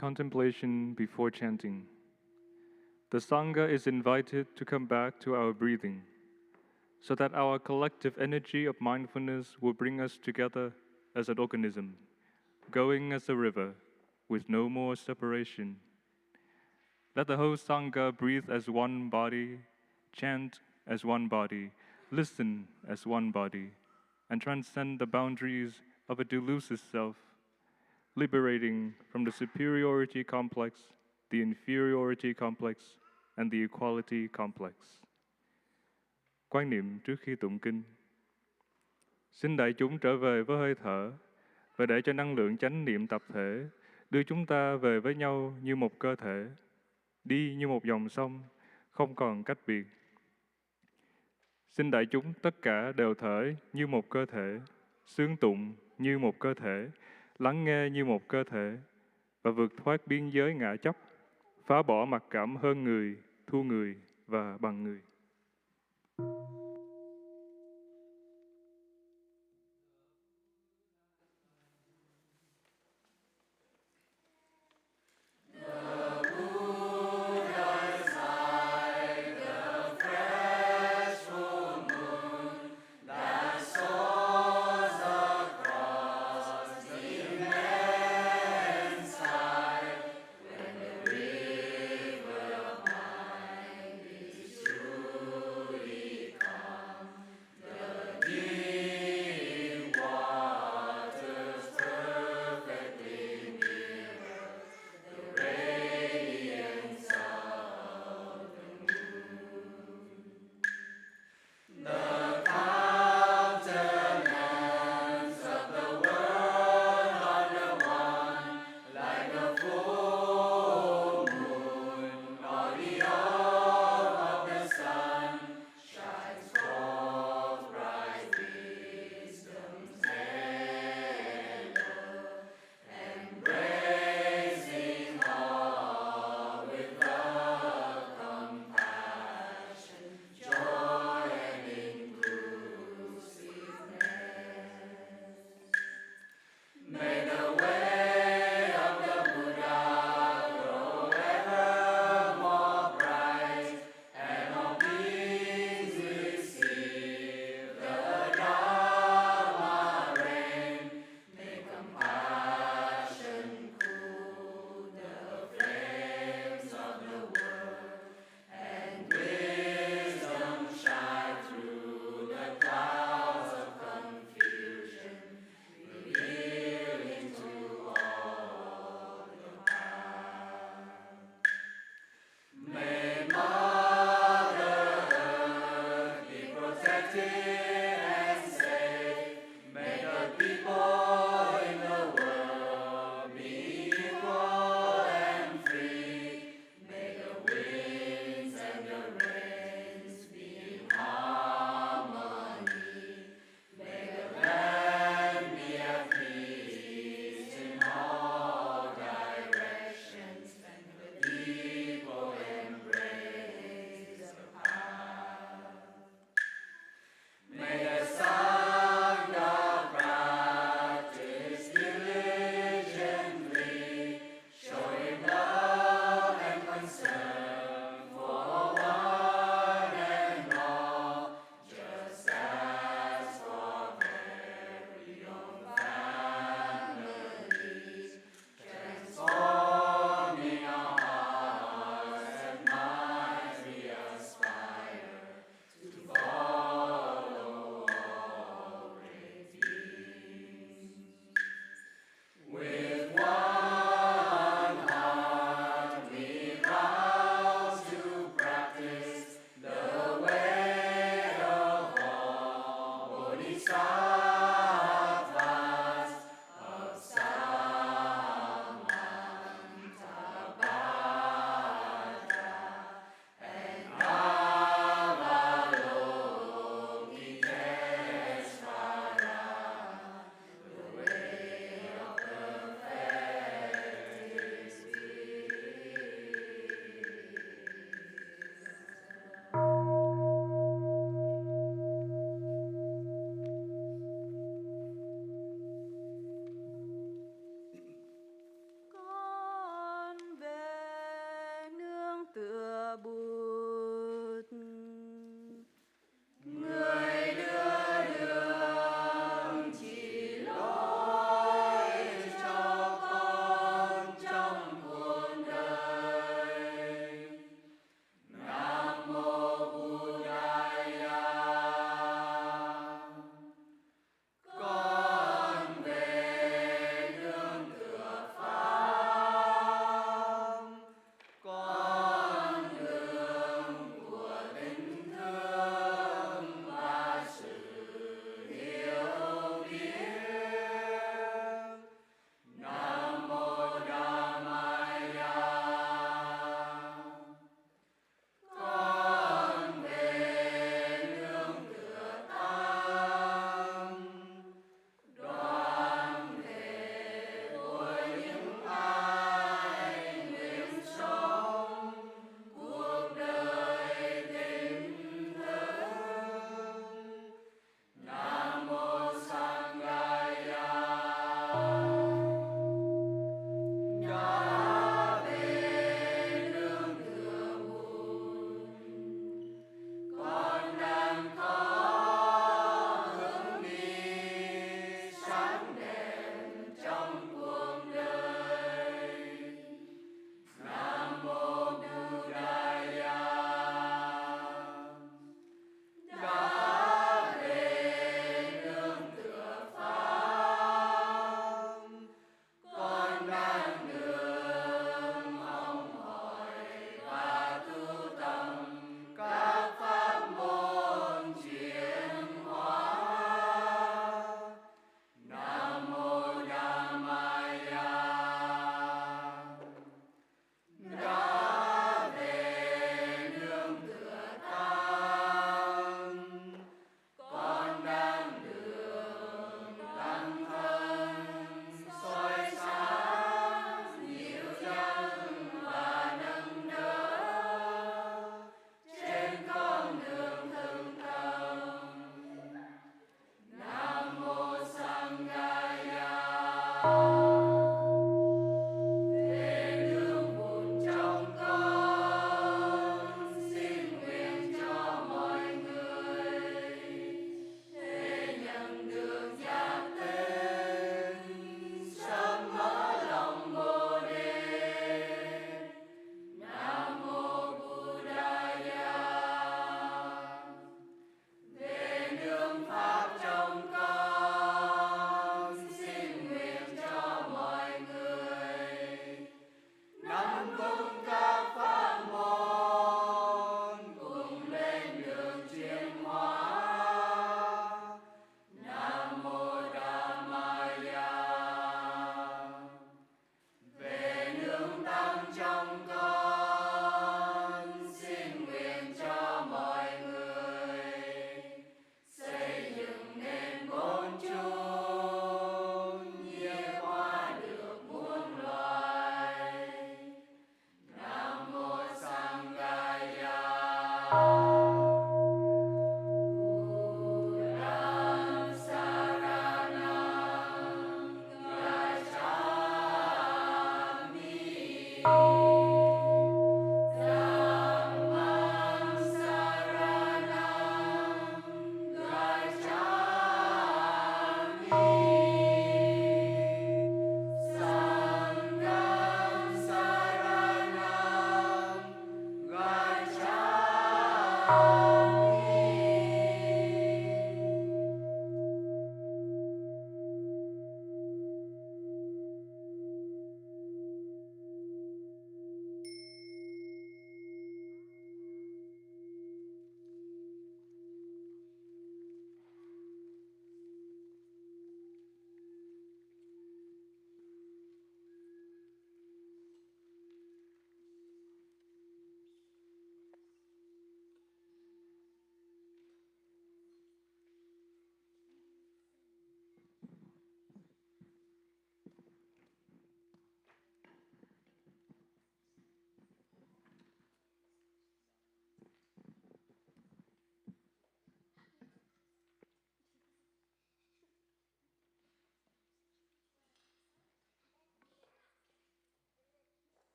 Contemplation before chanting. The Sangha is invited to come back to our breathing, so that our collective energy of mindfulness will bring us together as an organism, going as a river, with no more separation. Let the whole Sangha breathe as one body, chant as one body, listen as one body, and transcend the boundaries of a delusive self, liberating from the superiority complex, the inferiority complex, and the equality complex. Quan niệm trước khi tụng kinh. Xin đại chúng trở về với hơi thở, và để cho năng lượng chánh niệm tập thể đưa chúng ta về với nhau như một cơ thể, đi như một dòng sông, không còn cách biệt. Xin đại chúng tất cả đều thở như một cơ thể, xướng tụng như một cơ thể, lắng nghe như một cơ thể, và vượt thoát biên giới ngã chấp, phá bỏ mặc cảm hơn người, thua người và bằng người. True.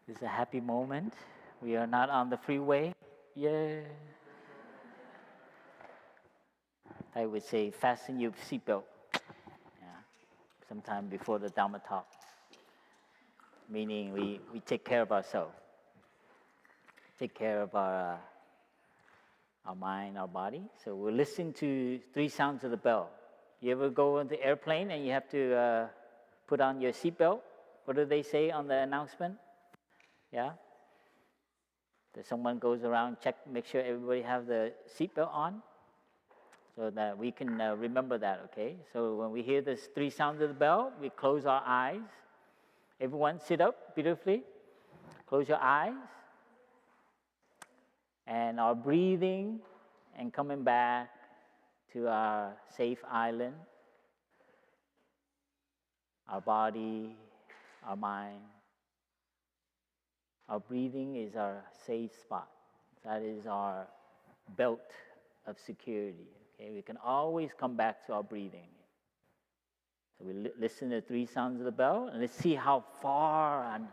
It's a happy moment. We are not on the freeway. Yeah. I would say fasten your seatbelt. Yeah. Sometime before the Dharma talk. Meaning we take care of ourselves. Take care of our mind, our body. So we'll listen to 3 sounds of the bell. You ever go on the airplane and you have to put on your seatbelt? What do they say on the announcement? Yeah? Someone goes around, make sure everybody have the seatbelt on, so that we can remember that, okay? So when we hear the 3 sounds of the bell, we close our eyes. Everyone sit up beautifully. Close your eyes. And our breathing and coming back to our safe island, our body, our mind. Our breathing is our safe spot. That is our belt of security. Okay, we can always come back to our breathing. So we listen to the 3 sounds of the bell, and let's see how far and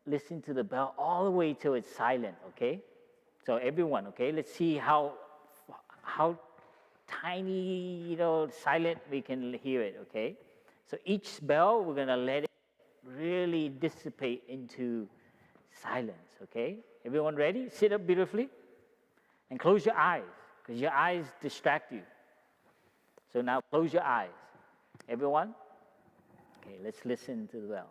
listen to the bell all the way till it's silent. Okay, so everyone, okay, let's see how tiny, silent we can hear it. Okay, so each bell we're gonna let it really dissipate into silence. Okay, everyone ready? Sit up beautifully and close your eyes, because your eyes distract you. So now close your eyes. Everyone? Okay, let's listen to the bell.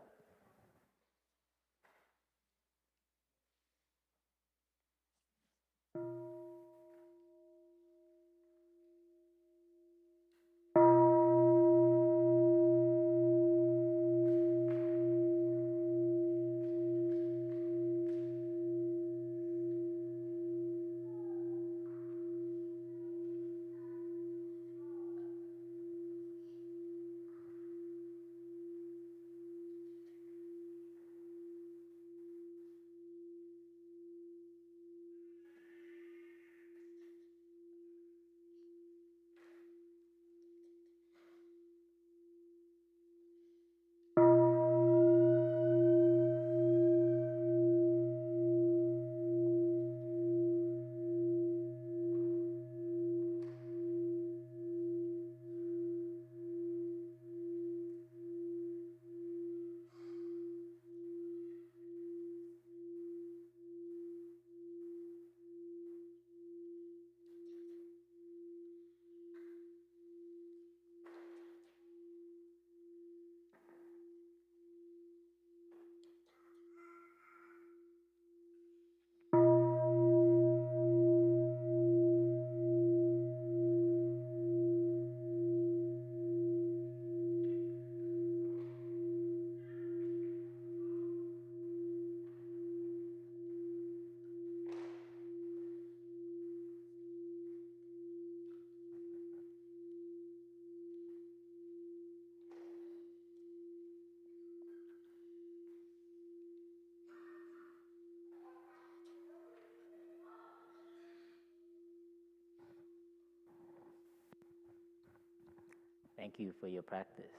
Thank you for your practice.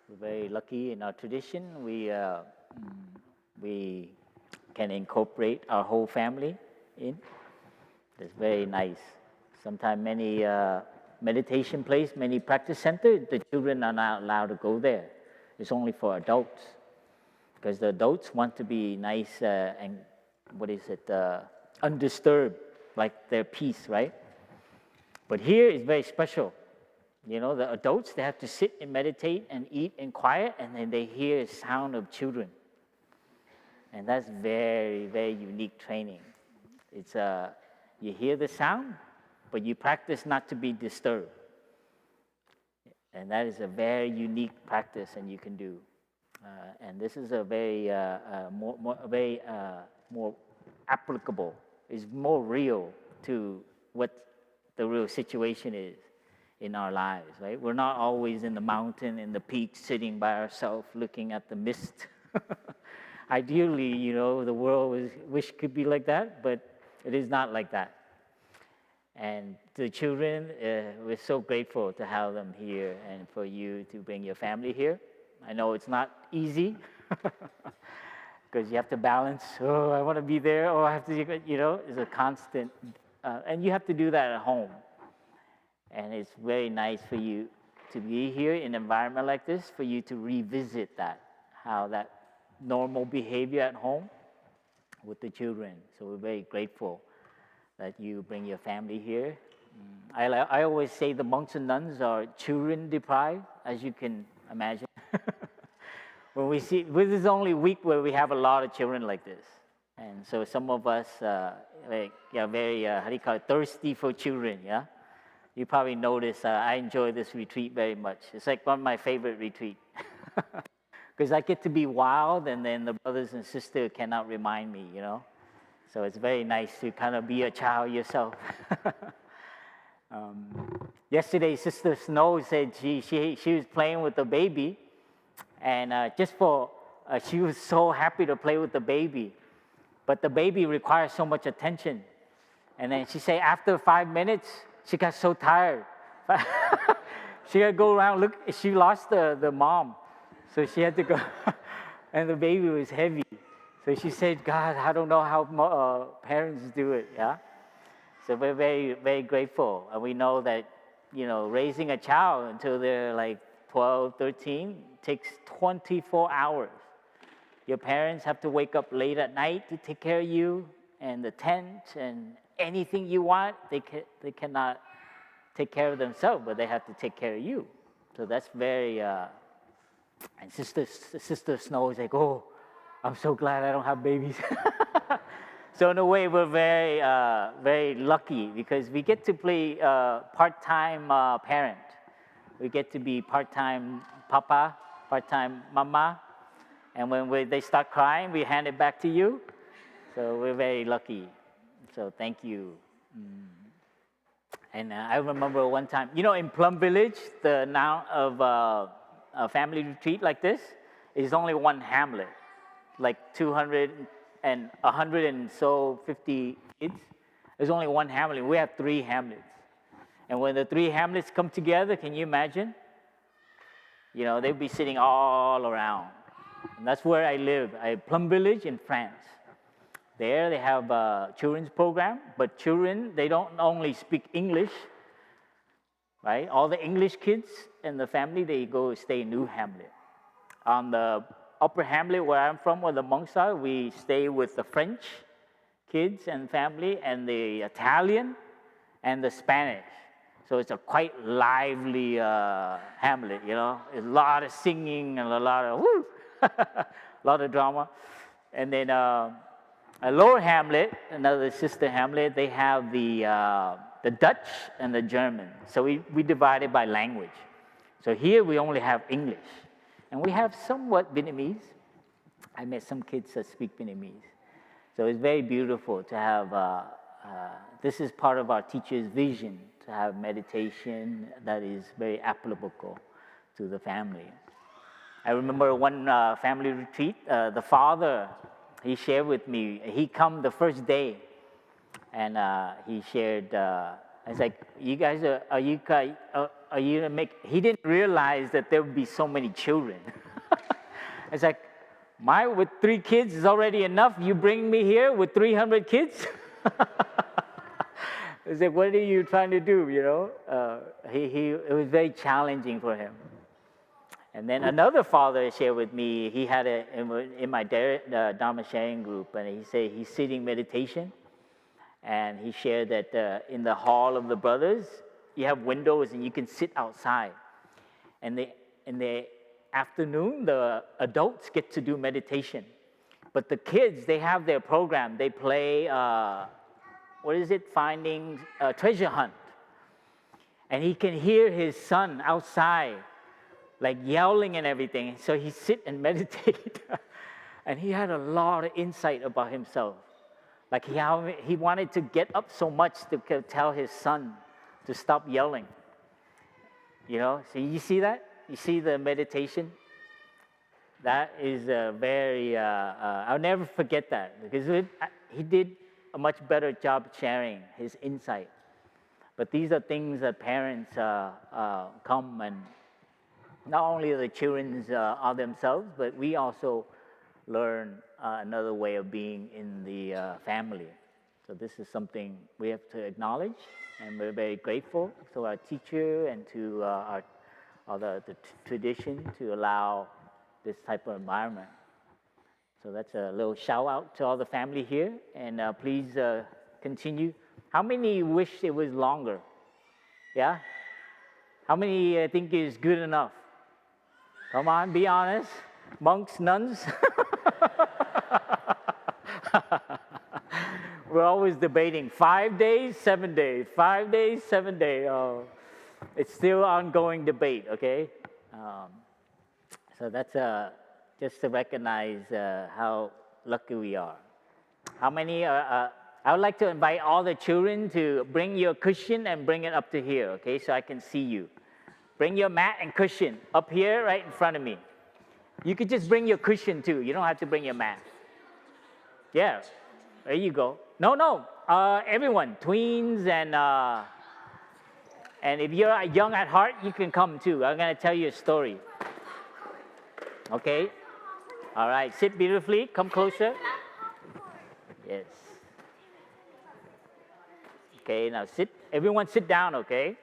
We're very lucky in our tradition. We can incorporate our whole family in. It's very nice. Sometimes many meditation place, many practice centers, the children are not allowed to go there. It's only for adults, because the adults want to be nice and undisturbed, like their peace, right? But here is very special. The adults, they have to sit and meditate and eat in quiet, and then they hear the sound of children. And that's very, very unique training. It's you hear the sound, but you practice not to be disturbed. And that is a very unique practice, and you can do. And this is a very more applicable. It's more real to what the real situation is in our lives, right? We're not always in the mountain, in the peak, sitting by ourselves, looking at the mist. Ideally, the world wish could be like that, but it is not like that. And the children, we're so grateful to have them here and for you to bring your family here. I know it's not easy because you have to balance, oh, I want to be there, oh, I have to, it's a constant, and you have to do that at home. And it's very nice for you to be here in an environment like this, for you to revisit that, how that normal behavior at home with the children. So we're very grateful that you bring your family here. I always say the monks and nuns are children deprived, as you can imagine. When we see, this is the only week where we have a lot of children like this. And so some of us very, how do you call it, thirsty for children, yeah? You probably notice I enjoy this retreat very much. It's like one of my favorite retreats. Because I get to be wild, and then the brothers and sisters cannot remind me, So it's very nice to kind of be a child yourself. Yesterday, Sister Snow said she was playing with the baby, and she was so happy to play with the baby. But the baby requires so much attention. And then she said after 5 minutes, she got so tired. She had to go around, look, she lost the mom. So she had to go, and the baby was heavy. So she said, God, I don't know how parents do it, yeah? So we're very, very grateful. And we know that, raising a child until they're like 12, 13 takes 24 hours. Your parents have to wake up late at night to take care of you, and the tent, and anything you want. They cannot take care of themselves, but they have to take care of you. So that's very, and Sister Snow is like, oh, I'm so glad I don't have babies. So in a way, we're very, very lucky because we get to play part-time parent. We get to be part-time papa, part-time mama. And when they start crying, we hand it back to you. So we're very lucky. So thank you. And I remember one time, in Plum Village, the noun of a family retreat like this is only one hamlet, like 200 and 100 and so 50 kids. There's only one hamlet. We have 3 hamlets. And when the 3 hamlets come together, can you imagine? They'll be sitting all around. And that's where I live, Plum Village in France. There they have a children's program, but children, they don't only speak English, right? All the English kids in the family, they go stay in New Hamlet. On the upper hamlet where I'm from, where the monks are, we stay with the French kids and family, and the Italian and the Spanish. So it's a quite lively hamlet, A lot of singing and a lot of woo, a lot of drama. And then a lower hamlet, another sister hamlet, they have the Dutch and the German. So we divide it by language. So here we only have English. And we have somewhat Vietnamese. I met some kids that speak Vietnamese. So it's very beautiful to have, this is part of our teacher's vision, to have meditation that is very applicable to the family. I remember one family retreat, the father, he shared with me, he come the first day, and he shared, I was like, you guys, are you gonna make, he didn't realize that there would be so many children. It's like, with 3 kids is already enough, you bring me here with 300 kids? It's like, what are you trying to do, it was very challenging for him. And then another father shared with me, he had in my Dharma sharing group, and he said he's sitting meditation, and he shared that in the hall of the brothers, you have windows and you can sit outside. And in the afternoon, the adults get to do meditation. But the kids, they have their program. They play, finding treasure hunt. And he can hear his son outside, like yelling and everything. So he sit and meditate. And he had a lot of insight about himself. Like he wanted to get up so much to tell his son to stop yelling. So you see that? You see the meditation? That is very, I'll never forget that, because he did a much better job sharing his insight. But these are things that parents come and not only the children are themselves, but we also learn another way of being in the family. So this is something we have to acknowledge, and we're very grateful to our teacher and to the tradition to allow this type of environment. So that's a little shout out to all the family here, and please continue. How many wish it was longer? Yeah? How many think is good enough? Come on, be honest. Monks, nuns? We're always debating 5 days, 7 days, 5 days, 7 days. Oh, it's still ongoing debate, okay? So that's just to recognize how lucky we are. How many I would like to invite all the children to bring your cushion and bring it up to here, okay, so I can see you. Bring your mat and cushion up here right in front of me. You could just bring your cushion too. You don't have to bring your mat. Yeah, there you go. No, everyone, tweens and if you're young at heart, you can come too. I'm going to tell you a story. Okay? All right, sit beautifully. Come closer. Yes. Okay, now sit. Everyone sit down, okay?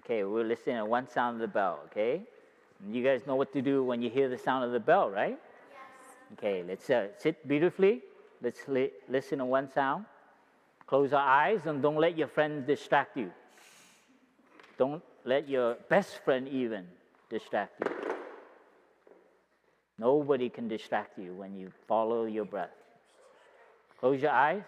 Okay, we'll listen to one sound of the bell, okay? And you guys know what to do when you hear the sound of the bell, right? Yes. Okay, let's sit beautifully. Let's listen to one sound. Close our eyes and don't let your friends distract you. Don't let your best friend even distract you. Nobody can distract you when you follow your breath. Close your eyes.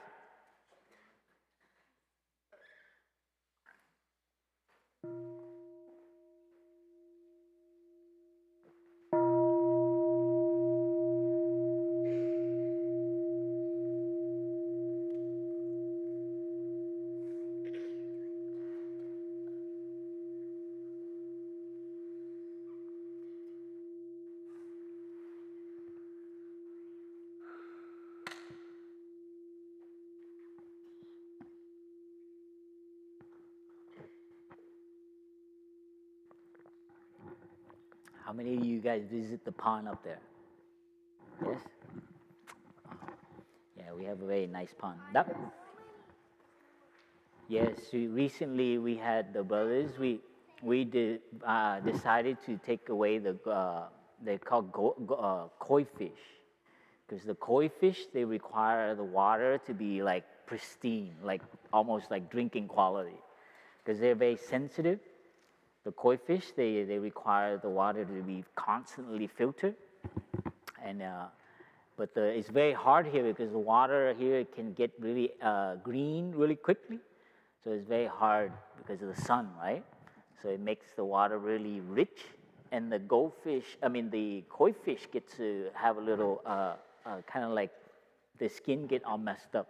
How many of you guys visit the pond up there? Yes? Yeah, we have a very nice pond. Yes, recently we had the brothers. We decided to take away they call koi fish, because the koi fish, they require the water to be like pristine, like almost like drinking quality, because they're very sensitive. The koi fish, they require the water to be constantly filtered, and but it's very hard here because the water here can get really green really quickly. So it's very hard because of the sun, right? So it makes the water really rich, and the the koi fish gets to have a little kind of like the skin get all messed up.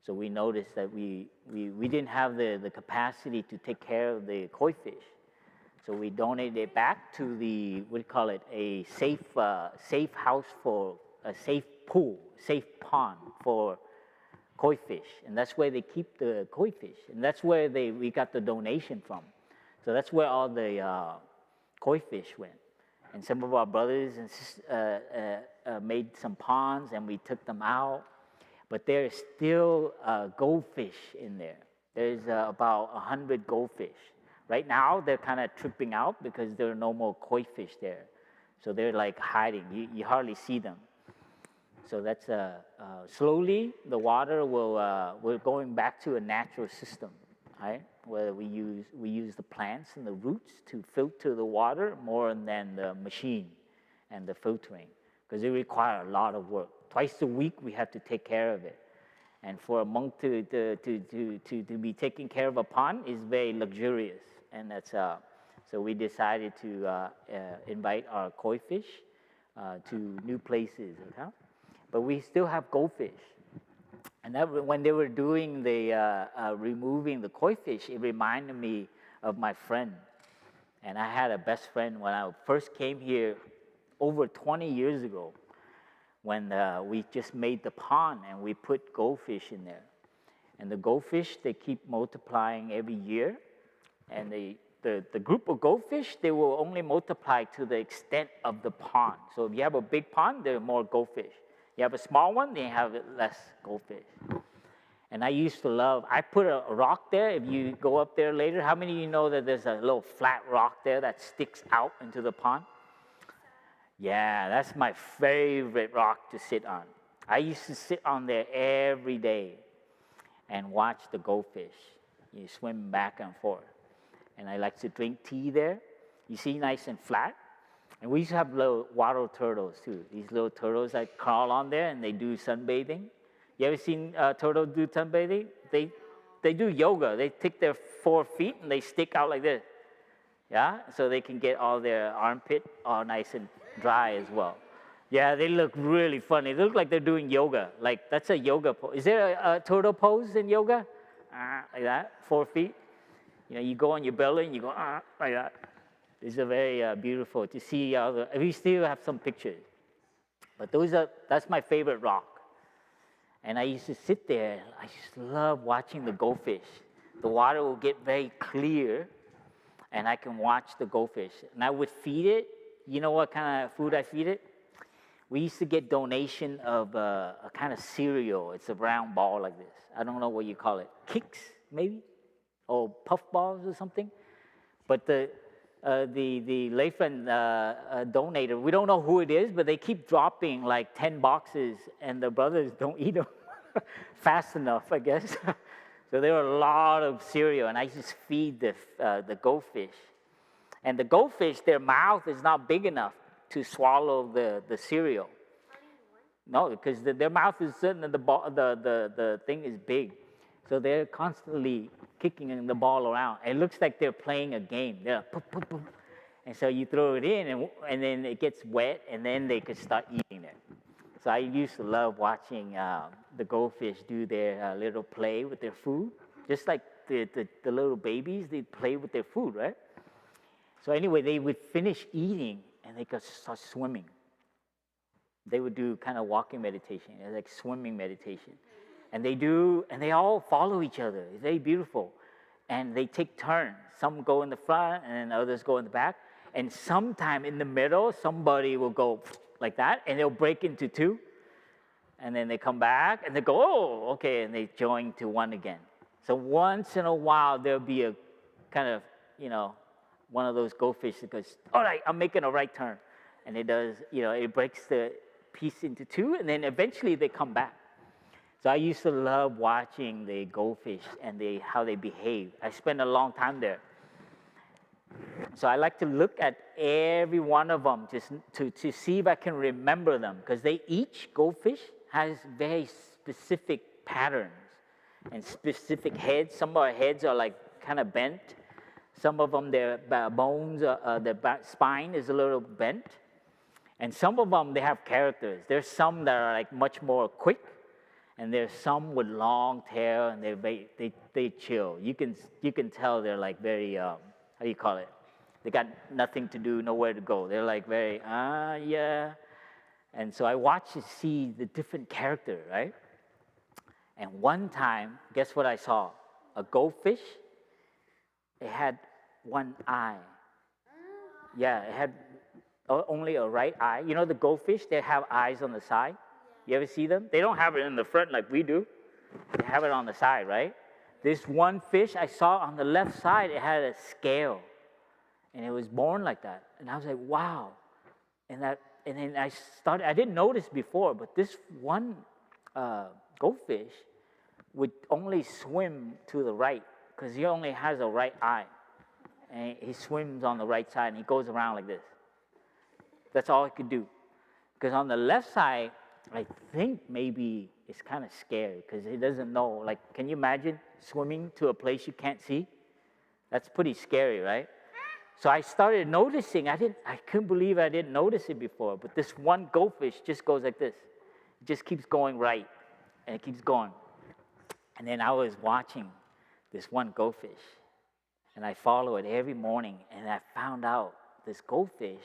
So we noticed that we didn't have the capacity to take care of the koi fish. So we donated it back to the, what do you call it, a safe house for a safe pool, safe pond for koi fish. And that's where they keep the koi fish. And that's where we got the donation from. So that's where all the koi fish went. And some of our brothers and sisters made some ponds, and we took them out. But there's still goldfish in there. There's about 100 goldfish. Right now, they're kind of tripping out because there are no more koi fish there. So they're like hiding. You hardly see them. So that's slowly the water we're going back to a natural system, right? Where we use the plants and the roots to filter the water more than the machine and the filtering, because it requires a lot of work. Twice a week we have to take care of it. And for a monk to be taking care of a pond is very luxurious. And that's so we decided to invite our koi fish to new places. Okay? But we still have goldfish. And that, when they were doing the removing the koi fish, it reminded me of my friend. And I had a best friend when I first came here over 20 years ago, when we just made the pond and we put goldfish in there. And the goldfish, they keep multiplying every year. And the group of goldfish, they will only multiply to the extent of the pond. So if you have a big pond, there are more goldfish. You have a small one, they have less goldfish. And I used to love, I put a rock there. If you go up there later, how many of you know that there's a little flat rock there that sticks out into the pond? Yeah, that's my favorite rock to sit on. I used to sit on there every day and watch the goldfish. You swim back and forth. And I like to drink tea there. You see, nice and flat. And we used to have little water turtles too. These little turtles that crawl on there and they do sunbathing. You ever seen turtles do sunbathing? They do yoga. They take their 4 feet and they stick out like this. Yeah, so they can get all their armpit all nice and dry as well. Yeah, they look really funny. They look like they're doing yoga. Like, that's a yoga pose. Is there a turtle pose in yoga? Like that, 4 feet. You know, you go on your belly and you go like that. It's a very beautiful to see. We still have some pictures, but that's my favorite rock. And I used to sit there. I used to love watching the goldfish. The water will get very clear, and I can watch the goldfish. And I would feed it. You know what kind of food I feed it? We used to get donation of a kind of cereal. It's a round ball like this. I don't know what you call it. Kicks, maybe? Or puff balls or something. But the lay friend donator, we don't know who it is, but they keep dropping like 10 boxes, and the brothers don't eat them fast enough, I guess. So there are a lot of cereal, and I just feed the goldfish. And the goldfish, their mouth is not big enough to swallow the cereal. No, because their mouth is certain and the thing is big. So they're constantly kicking the ball around. It looks like they're playing a game. They're like, boop, boop, boop. And so you throw it in, and then it gets wet, and then they could start eating it. So I used to love watching the goldfish do their little play with their food. Just like the little babies, they play with their food, right? So anyway, they would finish eating, and they could start swimming. They would do kind of walking meditation, like swimming meditation. And they all follow each other. It's very beautiful. And they take turns. Some go in the front, and others go in the back. And sometime in the middle, somebody will go like that, and they'll break into two. And then they come back, and they go, oh, okay, and they join to one again. So once in a while, there'll be a kind of, one of those goldfish that goes, all right, I'm making a right turn. And it does, it breaks the piece into two, and then eventually they come back. So I used to love watching the goldfish and how they behave. I spent a long time there. So I like to look at every one of them just to see if I can remember them, because each goldfish has very specific patterns and specific heads. Some of our heads are like kind of bent. Some of them, their bones, their spine is a little bent. And some of them, they have characters. There's some that are like much more quick. And there's some with long tail, and they chill. You can tell they're like very, how do you call it? They got nothing to do, nowhere to go. They're like very, yeah. And so I watch to see the different character, right? And one time, guess what I saw? A goldfish. It had one eye. Yeah, it had only a right eye. You know the goldfish, they have eyes on the side. You ever see them? They don't have it in the front like we do. They have it on the side, right? This one fish I saw on the left side, it had a scale. And it was born like that. And I was like, wow. And then I didn't notice before, but this one goldfish would only swim to the right, because he only has a right eye. And he swims on the right side, and he goes around like this. That's all he could do. Because on the left side, I think maybe it's kind of scary, because he doesn't know. Like, can you imagine swimming to a place you can't see? That's pretty scary, right? So I started noticing. I couldn't believe I didn't notice it before. But this one goldfish just goes like this. It just keeps going right, and it keeps going. And then I was watching this one goldfish, And I follow it every morning, and I found out this goldfish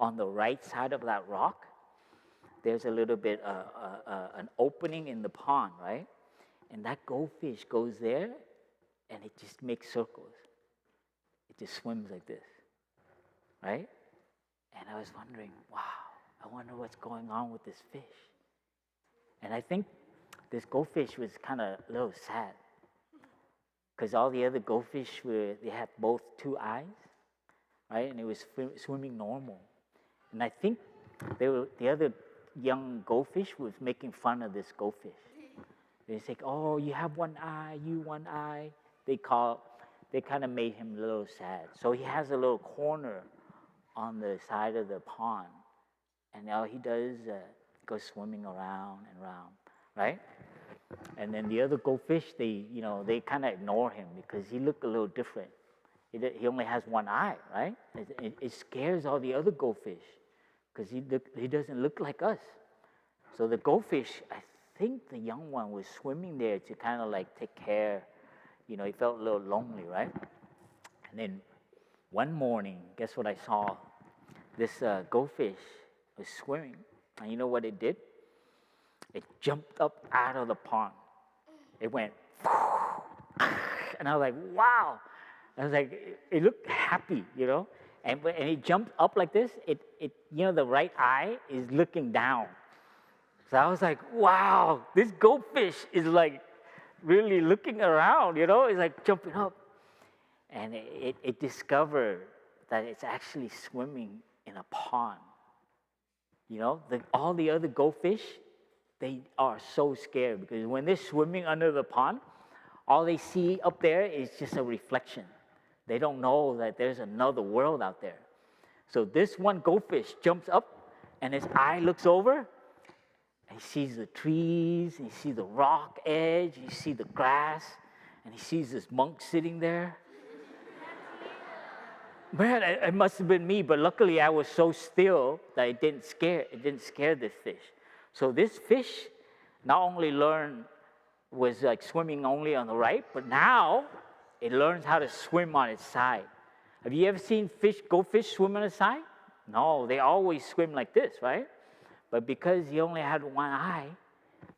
on the right side of that rock, there's a little bit an opening in the pond, right? And that goldfish goes there, and it just makes circles. It just swims like this, right? And I was wondering, wow, I wonder what's going on with this fish. And I think this goldfish was kind of a little sad, because all the other goldfish they had both two eyes, right? And it was swimming normal. And I think the other young goldfish was making fun of this goldfish. They say, "Oh, you have one eye, you one eye." They kind of made him a little sad. So he has a little corner on the side of the pond, and all he does goes swimming around and around, right? And then the other goldfish, they kind of ignore him because he looked a little different. He only has one eye, right? It scares all the other goldfish because he doesn't look like us. So the goldfish, I think the young one was swimming there to kind of like take care. He felt a little lonely, right? And then one morning, guess what I saw? This goldfish was swimming, and you know what it did? It jumped up out of the pond. It went, and I was like, wow. I was like, it looked happy, and it jumped up like this. It the right eye is looking down. So I was like, wow, this goldfish is like really looking around, it's like jumping up. And it discovered that it's actually swimming in a pond. All the other goldfish, they are so scared because when they're swimming under the pond, all they see up there is just a reflection. They don't know that there's another world out there. So this one goldfish jumps up, and his eye looks over, and he sees the trees, and he sees the rock edge, he sees the grass, and he sees this monk sitting there. Man, it must have been me, but luckily I was so still that it didn't scare this fish. So this fish not only was like swimming only on the right, but now it learns how to swim on its side. Have you ever seen goldfish swim on its side? No, they always swim like this, right? But because he only had one eye,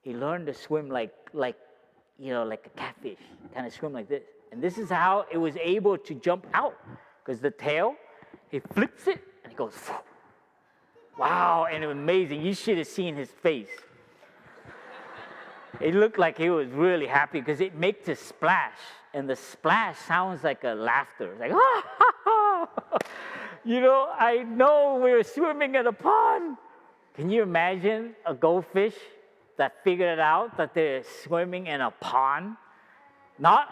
he learned to swim like a catfish, kind of swim like this. And this is how it was able to jump out, because the tail, he flips it and it goes, wow, and it was amazing. You should have seen his face. It looked like he was really happy because it makes a splash, and the splash sounds like a laughter. It's like, ha, ha, ha. I know we're swimming in a pond. Can you imagine a goldfish that figured out that they're swimming in a pond? Not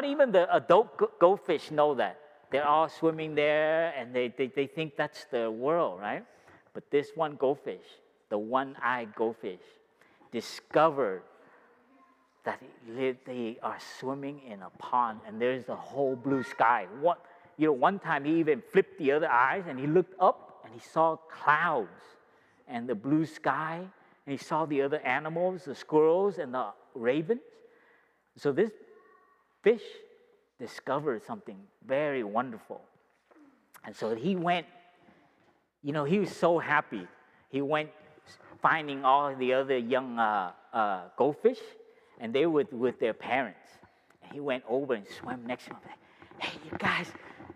even the adult goldfish know that. They're all swimming there, and they think that's the world, right? But this one goldfish, the one-eyed goldfish, discovered that they are swimming in a pond, and there's the whole blue sky. One time he even flipped the other eyes, and he looked up, and he saw clouds and the blue sky, and he saw the other animals, the squirrels and the ravens. So this fish discovered something very wonderful. And so he went, he was so happy. He went finding all the other young goldfish, and they were with their parents. And he went over and swam next to them. Like, hey, you guys,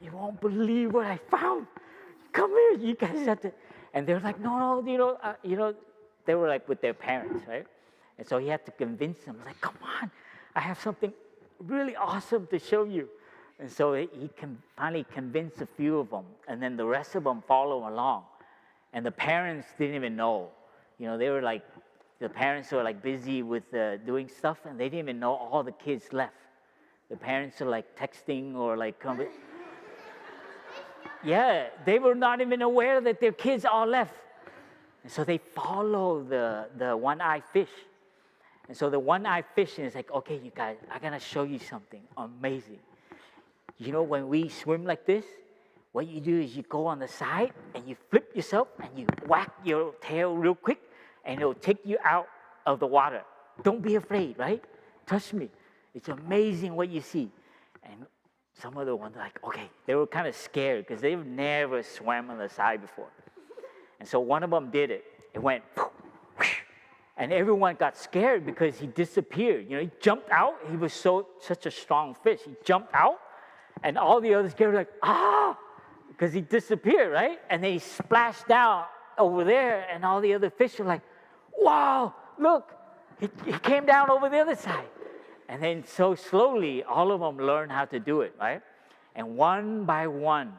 you won't believe what I found. Come here, you guys have to. And they're like, no, they were like with their parents, right? And so he had to convince them, like, come on, I have something really awesome to show you. And so he finally convinced a few of them, and then the rest of them follow along. And the parents didn't even know. They were like, the parents were like busy with doing stuff, and they didn't even know all the kids left. The parents are like texting or like coming. Yeah, they were not even aware that their kids all left. And so they follow the one-eyed fish. And so the one-eyed fish is like, okay, you guys, I'm going to show you something amazing. When we swim like this, what you do is you go on the side and you flip yourself and you whack your tail real quick, and it'll take you out of the water. Don't be afraid, right? Trust me. It's amazing what you see. And some of the ones like, okay, they were kind of scared because they've never swam on the side before. And so one of them did it. It went, and everyone got scared because he disappeared. You know, he jumped out. He was such a strong fish. He jumped out, and all the others were like, ah, because he disappeared, right? And then he splashed down over there, and all the other fish were like, wow, look, he came down over the other side. And then so slowly, all of them learned how to do it, right? And one by one,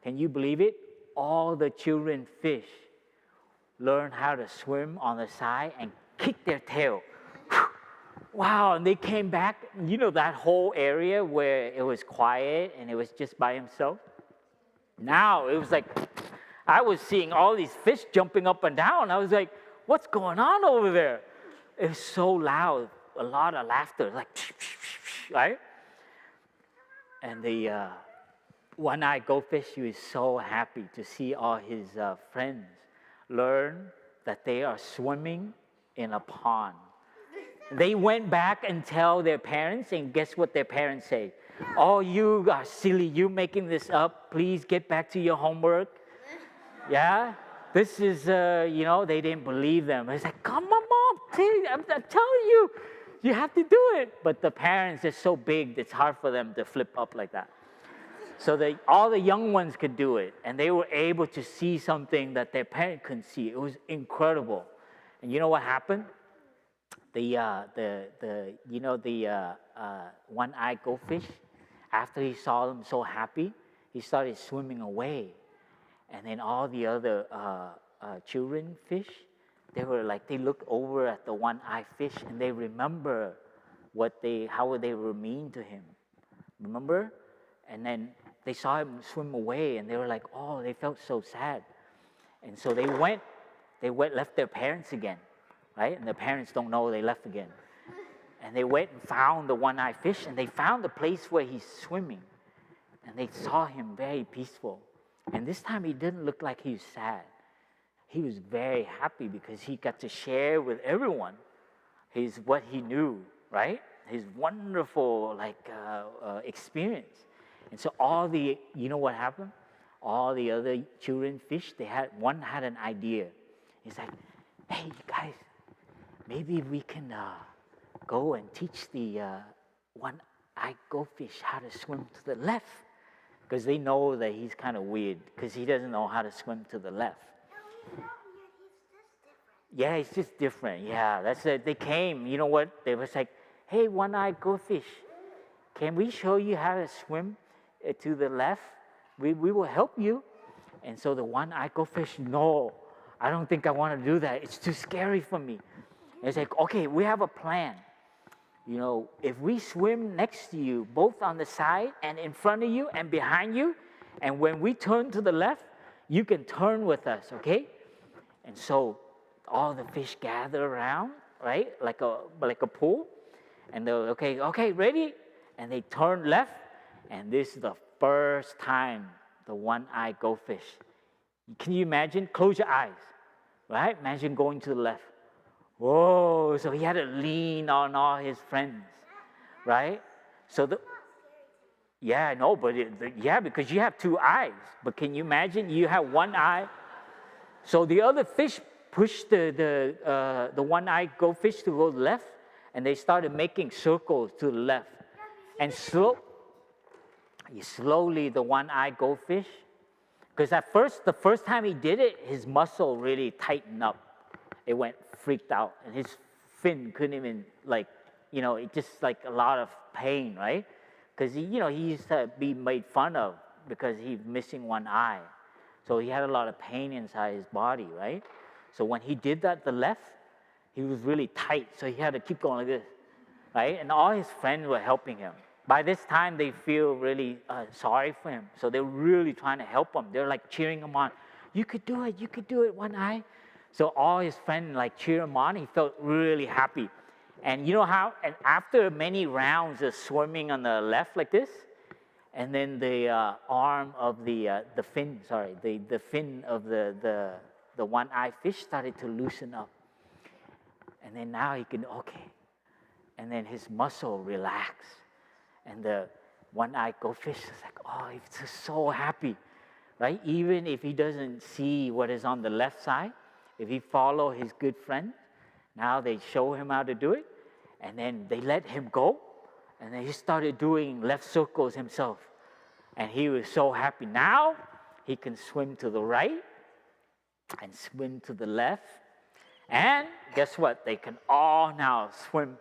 can you believe it? All the children fish learn how to swim on the side and kick their tail. Wow, and they came back. You know that whole area where it was quiet and it was just by himself? Now it was like, I was seeing all these fish jumping up and down. I was like, what's going on over there? It was so loud, a lot of laughter, like, right? And the one-eyed goldfish, he was so happy to see all his friends learn that they are swimming in a pond. They went back and tell their parents, and guess what their parents say? Oh, you are silly, you making this up. Please get back to your homework. Yeah? This is, they didn't believe them. It's like, come on, Mom, please, I'm telling you, you have to do it. But the parents are so big, it's hard for them to flip up like that. So all the young ones could do it, and they were able to see something that their parents couldn't see. It was incredible. And you know what happened? The one-eyed goldfish, after he saw them so happy, he started swimming away. And then all the other children fish, they looked over at the one-eyed fish, and they remember how they were mean to him. Remember? And then they saw him swim away, and they were like, oh, they felt so sad. And so they left their parents again, right? And the parents don't know they left again. And they went and found the one-eyed fish, and they found the place where he's swimming. And they saw him very peaceful. And this time he didn't look like he was sad. He was very happy because he got to share with everyone what he knew, right? His wonderful experience. And so you know what happened? All the other children fish, one had an idea. He's like, hey, you guys, maybe we can go and teach the one-eyed goldfish how to swim to the left. Because they know that he's kind of weird, because he doesn't know how to swim to the left. Yeah, he's just different. Yeah, that's it. They came, you know what? They was like, hey, one-eyed goldfish, can we show you how to swim to the left? We will help you. And so the one-eyed goldfish, no, I don't think I want to do that. It's too scary for me. And it's like, okay, we have a plan. You know, if we swim next to you, both on the side and in front of you and behind you, and when we turn to the left, you can turn with us, okay? And so all the fish gather around, right, like a pool, and they're okay, ready? And they turn left, and this is the first time the one-eyed goldfish. Can you imagine? Close your eyes, right? Imagine going to the left. Whoa, so he had to lean on all his friends, right? So because you have two eyes. But can you imagine you have one eye? So the other fish pushed the one-eyed goldfish to go left, and they started making circles to the left. And slowly the one-eyed goldfish, because the first time he did it, his muscle really tightened up. It went freaked out, and his fin couldn't even it just like a lot of pain, right? Because he used to be made fun of because he's missing one eye, so he had a lot of pain inside his body, right? So when he did that, the left, he was really tight, so he had to keep going like this, right? And all his friends were helping him. By this time, they feel really sorry for him, so they're really trying to help him. They're like cheering him on. You could do it, one eye. So all his friends cheer him on. He felt really happy. And you know how, and after many rounds of swimming on the left like this, and then the arm of the fin of the one-eyed fish started to loosen up. And then now he can, and then his muscle relaxed. And the one-eyed goldfish is like, oh, he's just so happy, right? Even if he doesn't see what is on the left side, if he follow his good friend, now they show him how to do it, and then they let him go, and then he started doing left circles himself, and he was so happy. Now he can swim to the right and swim to the left, and guess what? They can all now swim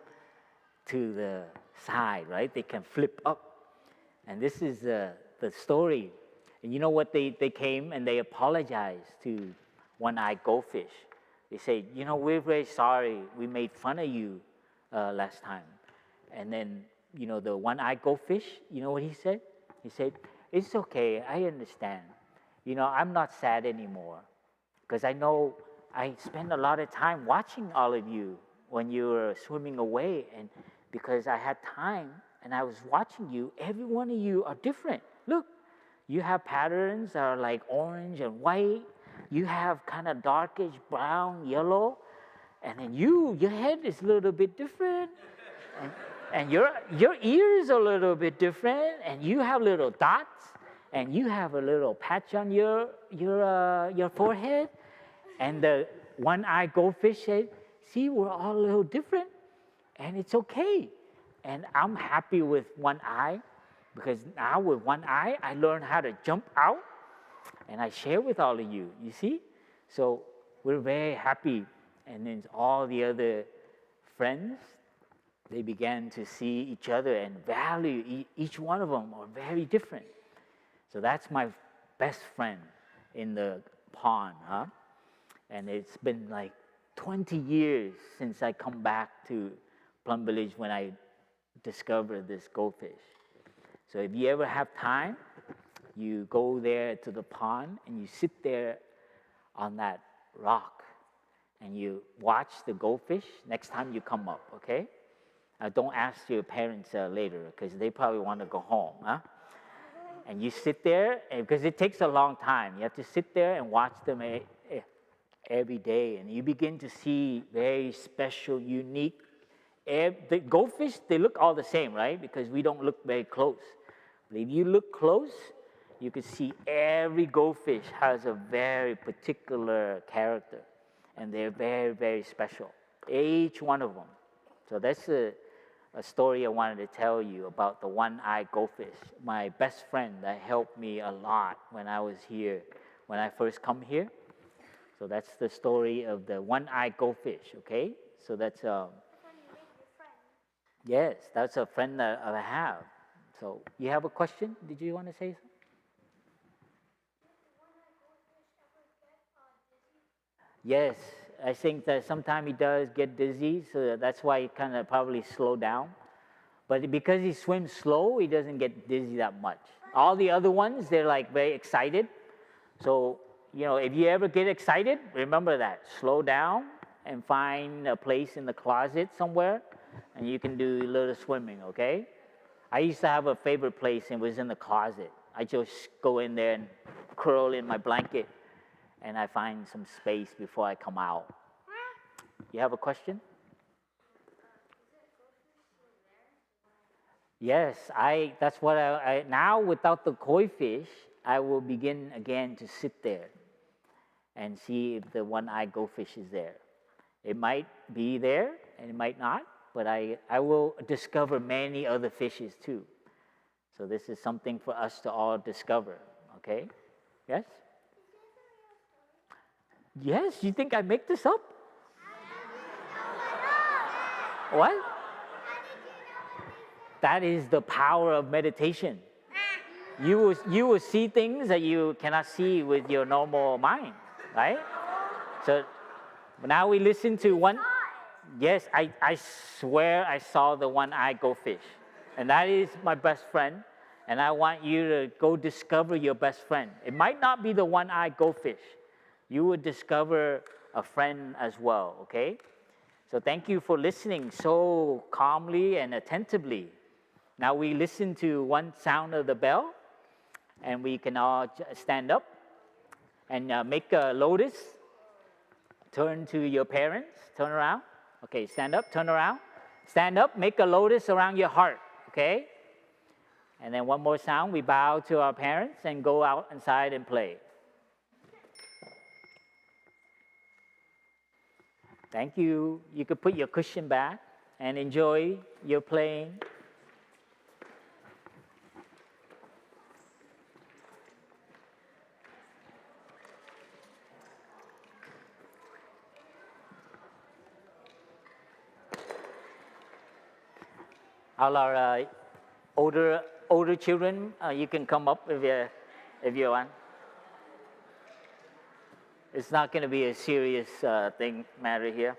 to the side, right? They can flip up. And this is the story. And you know what? They came and they apologized to one-eyed goldfish. They said, you know, we're very sorry. We made fun of you last time. And then, you know, the one-eyed goldfish, you know what he said? He said, it's okay. I understand. You know, I'm not sad anymore because I know I spent a lot of time watching all of you when you were swimming away, and because I had time and I was watching you, every one of you are different. Look, you have patterns that are like orange and white. You have kind of darkish brown, yellow, and then your head is a little bit different, and your ears are a little bit different, and you have little dots, and you have a little patch on your forehead. And the one-eyed goldfish said, see, we're all a little different, and it's okay. And I'm happy with one eye, because now with one eye, I learned how to jump out, and I share with all of you, you see? So we're very happy. And then all the other friends, they began to see each other and value each one of them are very different. So that's my best friend in the pond, huh? And it's been like 20 years since I come back to Plum Village when I discovered this goldfish. So if you ever have time, you go there to the pond and you sit there on that rock and you watch the goldfish next time you come up, okay? Don't ask your parents later because they probably want to go home, huh? And you sit there, because it takes a long time. You have to sit there and watch them every day, and you begin to see very special, unique. The goldfish, they look all the same, right? Because we don't look very close. But if you look close, you can see every goldfish has a very particular character, and they're very, very special, each one of them. So that's a story I wanted to tell you about the one-eyed goldfish, my best friend that helped me a lot when I was here, when I first come here. So that's the story of the one-eyed goldfish, okay? So that's yes, that's a friend that I have. So you have a question? Did you want to say something? Yes, I think that sometimes he does get dizzy, so that's why he kind of probably slow down. But because he swims slow, he doesn't get dizzy that much. All the other ones, they're like very excited. So, you know, if you ever get excited, remember that. Slow down and find a place in the closet somewhere, and you can do a little swimming, okay? I used to have a favorite place, and it was in the closet. I just go in there and curl in my blanket, and I find some space before I come out. You have a question? Yes, that's what I now without the koi fish, I will begin again to sit there and see if the one-eyed goldfish is there. It might be there and it might not, but I will discover many other fishes too. So this is something for us to all discover, okay? Yes? Yes, you think I make this up? What? That is the power of meditation. You will see things that you cannot see with your normal mind, right? So now we listen to one. Yes, I swear I saw the one-eyed goldfish. And that is my best friend. And I want you to go discover your best friend. It might not be the one-eyed goldfish. You will discover a friend as well, okay? So thank you for listening so calmly and attentively. Now we listen to one sound of the bell, and we can all stand up and make a lotus. Turn to your parents, turn around. Okay, stand up, turn around. Stand up, make a lotus around your heart, okay? And then one more sound, we bow to our parents and go out inside and play. Thank you. You could put your cushion back and enjoy your playing. All our older children, you can come up if you want. It's not going to be a serious matter here.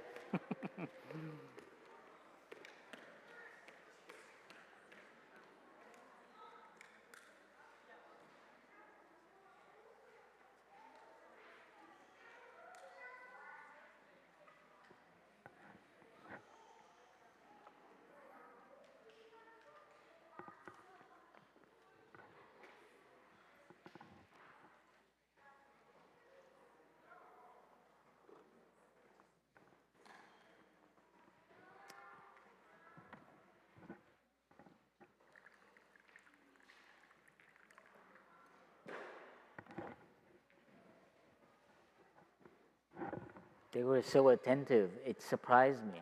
They were so attentive, it surprised me.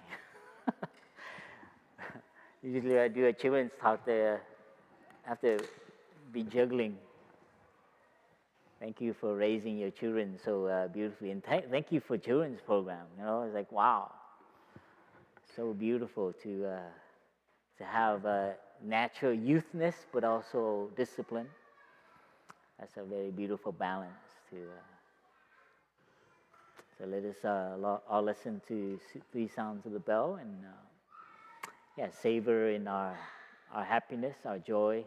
Usually I do a children's talk, they have to be juggling. Thank you for raising your children so beautifully. And thank you for children's program. You know, it's like, wow. So beautiful to have natural youthness, but also discipline. That's a very beautiful balance to... So let us all listen to 3 sounds of the bell and savor in our happiness, our joy.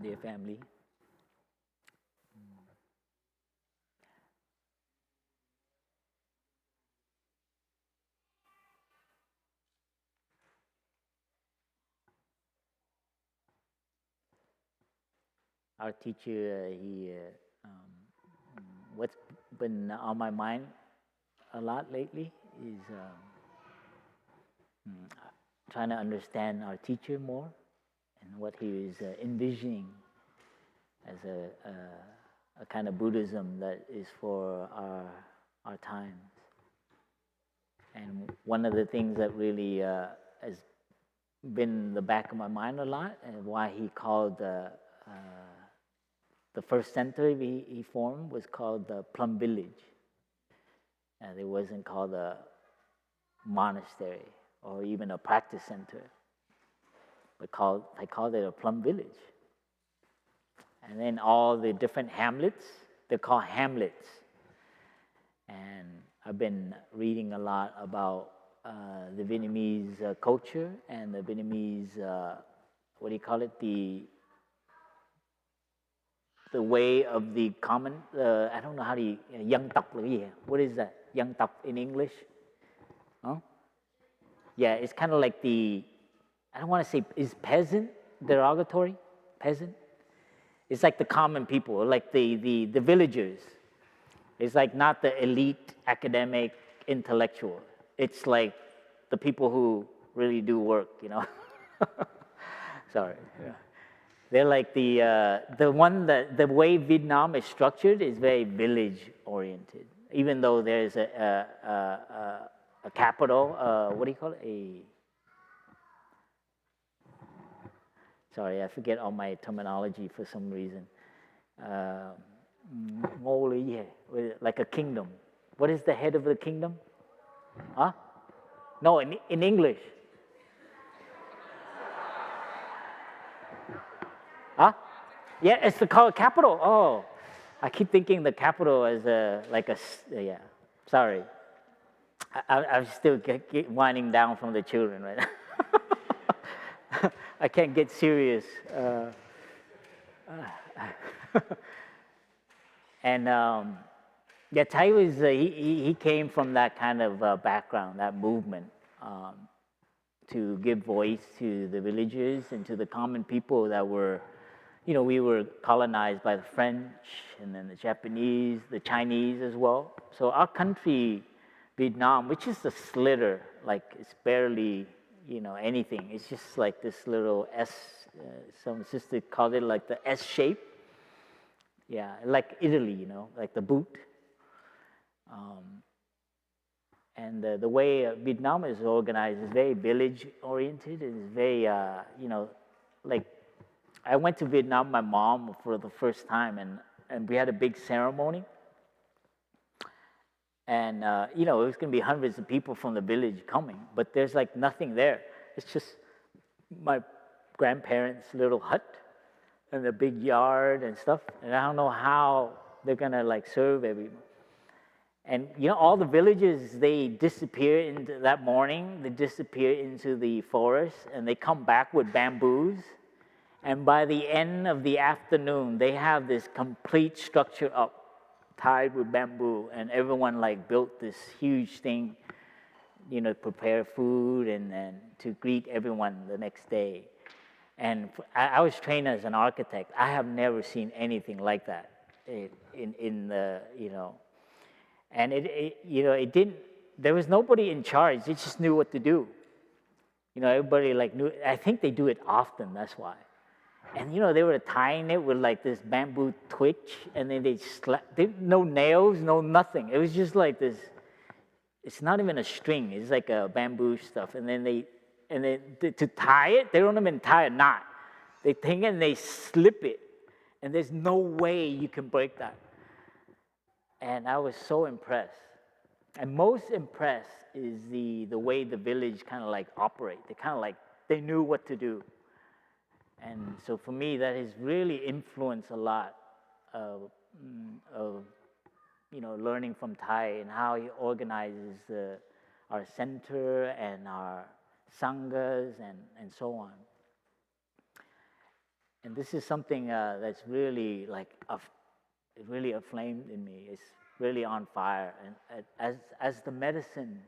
dear family. Our teacher, what's been on my mind a lot lately is trying to understand our teacher more and what he is envisioning as a kind of Buddhism that is for our times. And one of the things that really has been in the back of my mind a lot, and why he called the first center he formed was called the Plum Village. And it wasn't called a monastery or even a practice center, but I called it a Plum Village. And then all the different hamlets, they're called hamlets. And I've been reading a lot about the Vietnamese culture and the Vietnamese, what do you call it, the way of the common, I don't know how to, dân tộc là gì? What is that? Dân tộc in English? Huh? Yeah, it's kind of like I don't want to say, is peasant derogatory? Peasant? It's like the common people, like the villagers. It's like not the elite academic intellectual. It's like the people who really do work, you know? Sorry. Yeah. They're like the way Vietnam is structured is very village oriented. Even though there's a capital, what do you call it? Sorry, I forget all my terminology for some reason. Like a kingdom. What is the head of the kingdom? Huh? No, in English. Huh? Yeah, it's called capital. Oh, I keep thinking the capital as yeah. Sorry, I'm still winding down from the children right now. I can't get serious. And yeah, Thay was he came from that kind of background, that movement, to give voice to the villagers and to the common people that were. We were colonized by the French and then the Japanese, the Chinese as well. So our country, Vietnam, which is a slitter, like it's barely, anything. It's just like this little S, some sister called it like the S shape. Yeah, like Italy, like the boot. And the way Vietnam is organized is very village oriented. It's very, like, I went to Vietnam with my mom for the first time, and we had a big ceremony. And, it was going to be hundreds of people from the village coming, but there's like nothing there. It's just my grandparents' little hut and the big yard and stuff. And I don't know how they're going to like serve everyone. And, all the villages, they disappear into that morning, they disappear into the forest, and they come back with bamboos. And by the end of the afternoon, they have this complete structure up, tied with bamboo, and everyone like built this huge thing, prepare food and to greet everyone the next day. And I was trained as an architect. I have never seen anything like that in the, and it didn't. There was nobody in charge. They just knew what to do. Everybody like knew. I think they do it often. That's why. And they were tying it with like this bamboo twitch, and then no nails, no nothing. It was just like this. It's not even a string. It's like a bamboo stuff. And then to tie it, they don't even tie a knot. They take it and they slip it, and there's no way you can break that. And I was so impressed. And most impressed is the way the village kind of like operate. They knew what to do. And so for me, that has really influenced a lot of learning from Thay and how he organizes our center and our sanghas and so on. And this is something that's really like really aflamed in me. It's really on fire, and as the medicine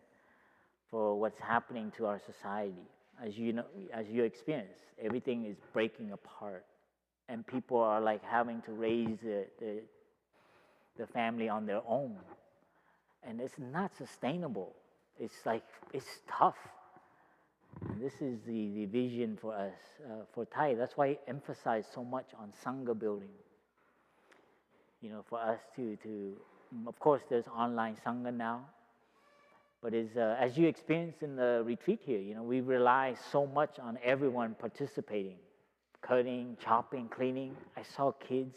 for what's happening to our society. As you know, as you experience, everything is breaking apart, and people are like having to raise the family on their own, and it's not sustainable. It's like it's tough. And this is the vision for us, for Thay. That's why I emphasize so much on Sangha building. You know, for us to of course, there's online Sangha now, but as you experienced in the retreat here, you know, we rely so much on everyone participating, cutting, chopping, cleaning. I saw kids,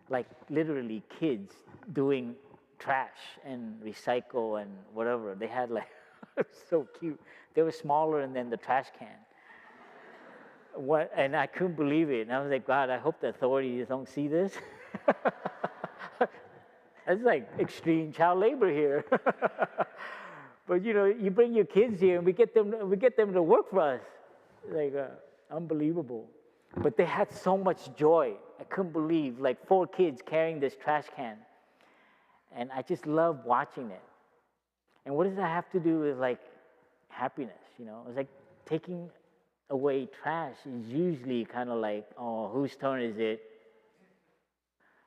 like literally kids, doing trash and recycle and whatever. They had like, it was so cute. They were smaller than the trash can. And I couldn't believe it. And I was like, God, I hope the authorities don't see this. That's like extreme child labor here. But you know, you bring your kids here, and we get them to work for us, like unbelievable. But they had so much joy. I couldn't believe, like 4 kids carrying this trash can, and I just love watching it. And what does that have to do with like happiness? You know, it's like taking away trash is usually kind of like, oh, whose turn is it?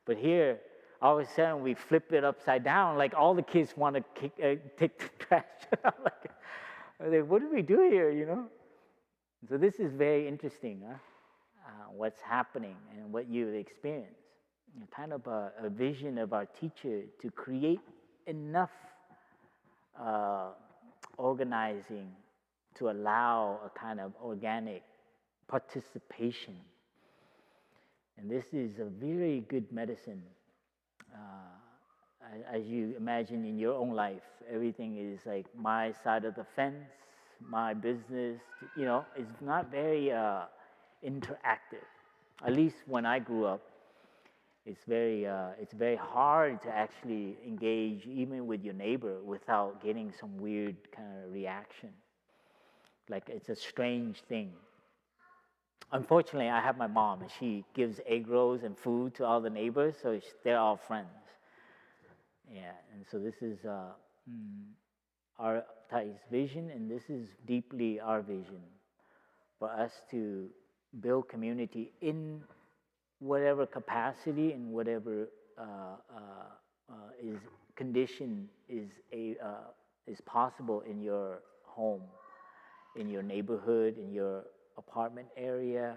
But here, all of a sudden, we flip it upside down. Like all the kids want to take the trash. I'm like, what do we do here? You know. So this is very interesting. Huh? What's happening and what you experience. You know, kind of a vision of our teacher to create enough organizing to allow a kind of organic participation. And this is a very good medicine. As you imagine in your own life, everything is like my side of the fence, my business, you know, it's not very interactive. At least when I grew up, it's very hard to actually engage even with your neighbor without getting some weird kind of reaction. Like it's a strange thing. Unfortunately, I have my mom, and she gives egg rolls and food to all the neighbors, so they're all friends. Yeah, and so this is our Thay's vision, and this is deeply our vision for us to build community in whatever capacity and whatever is condition is possible in your home, in your neighborhood, in your apartment area,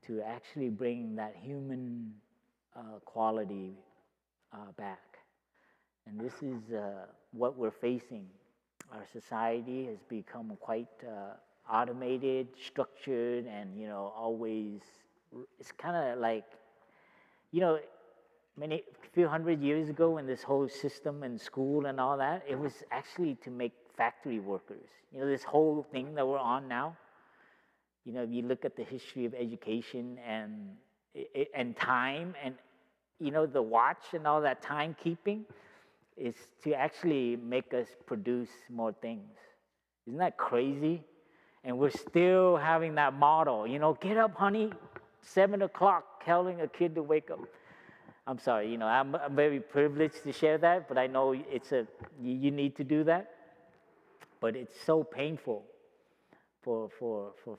to actually bring that human quality back. And this is what we're facing. Our society has become quite automated, structured, and you know, always. It's kind of like, you know, a few hundred years ago, when this whole system and school and all that, it was actually to make factory workers. You know, this whole thing that we're on now. You know, if you look at the history of education and time, and you know, the watch and all that timekeeping is to actually make us produce more things. Isn't that crazy? And we're still having that model. You know, get up, honey, 7 o'clock, telling a kid to wake up. I'm sorry, you know, I'm very privileged to share that, but I know you need to do that. But it's so painful for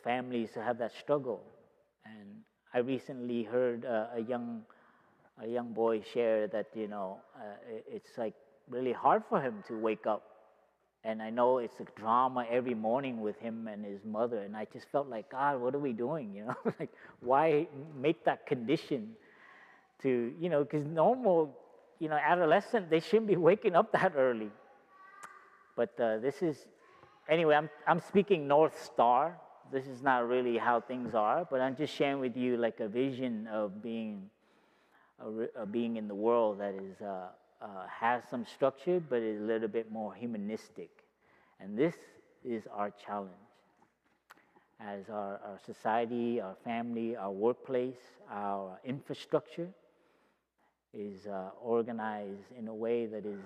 families to have that struggle. And I recently heard a young boy share that, you know, it's like really hard for him to wake up. And I know it's a drama every morning with him and his mother. And I just felt like, God, what are we doing? You know, like, why make that condition to, you know, because normal, you know, adolescent, they shouldn't be waking up that early. But this is, anyway, I'm speaking North Star. This is not really how things are, but I'm just sharing with you like a vision of being in the world that is has some structure, but is a little bit more humanistic. And this is our challenge. As our society, our family, our workplace, our infrastructure is organized in a way that is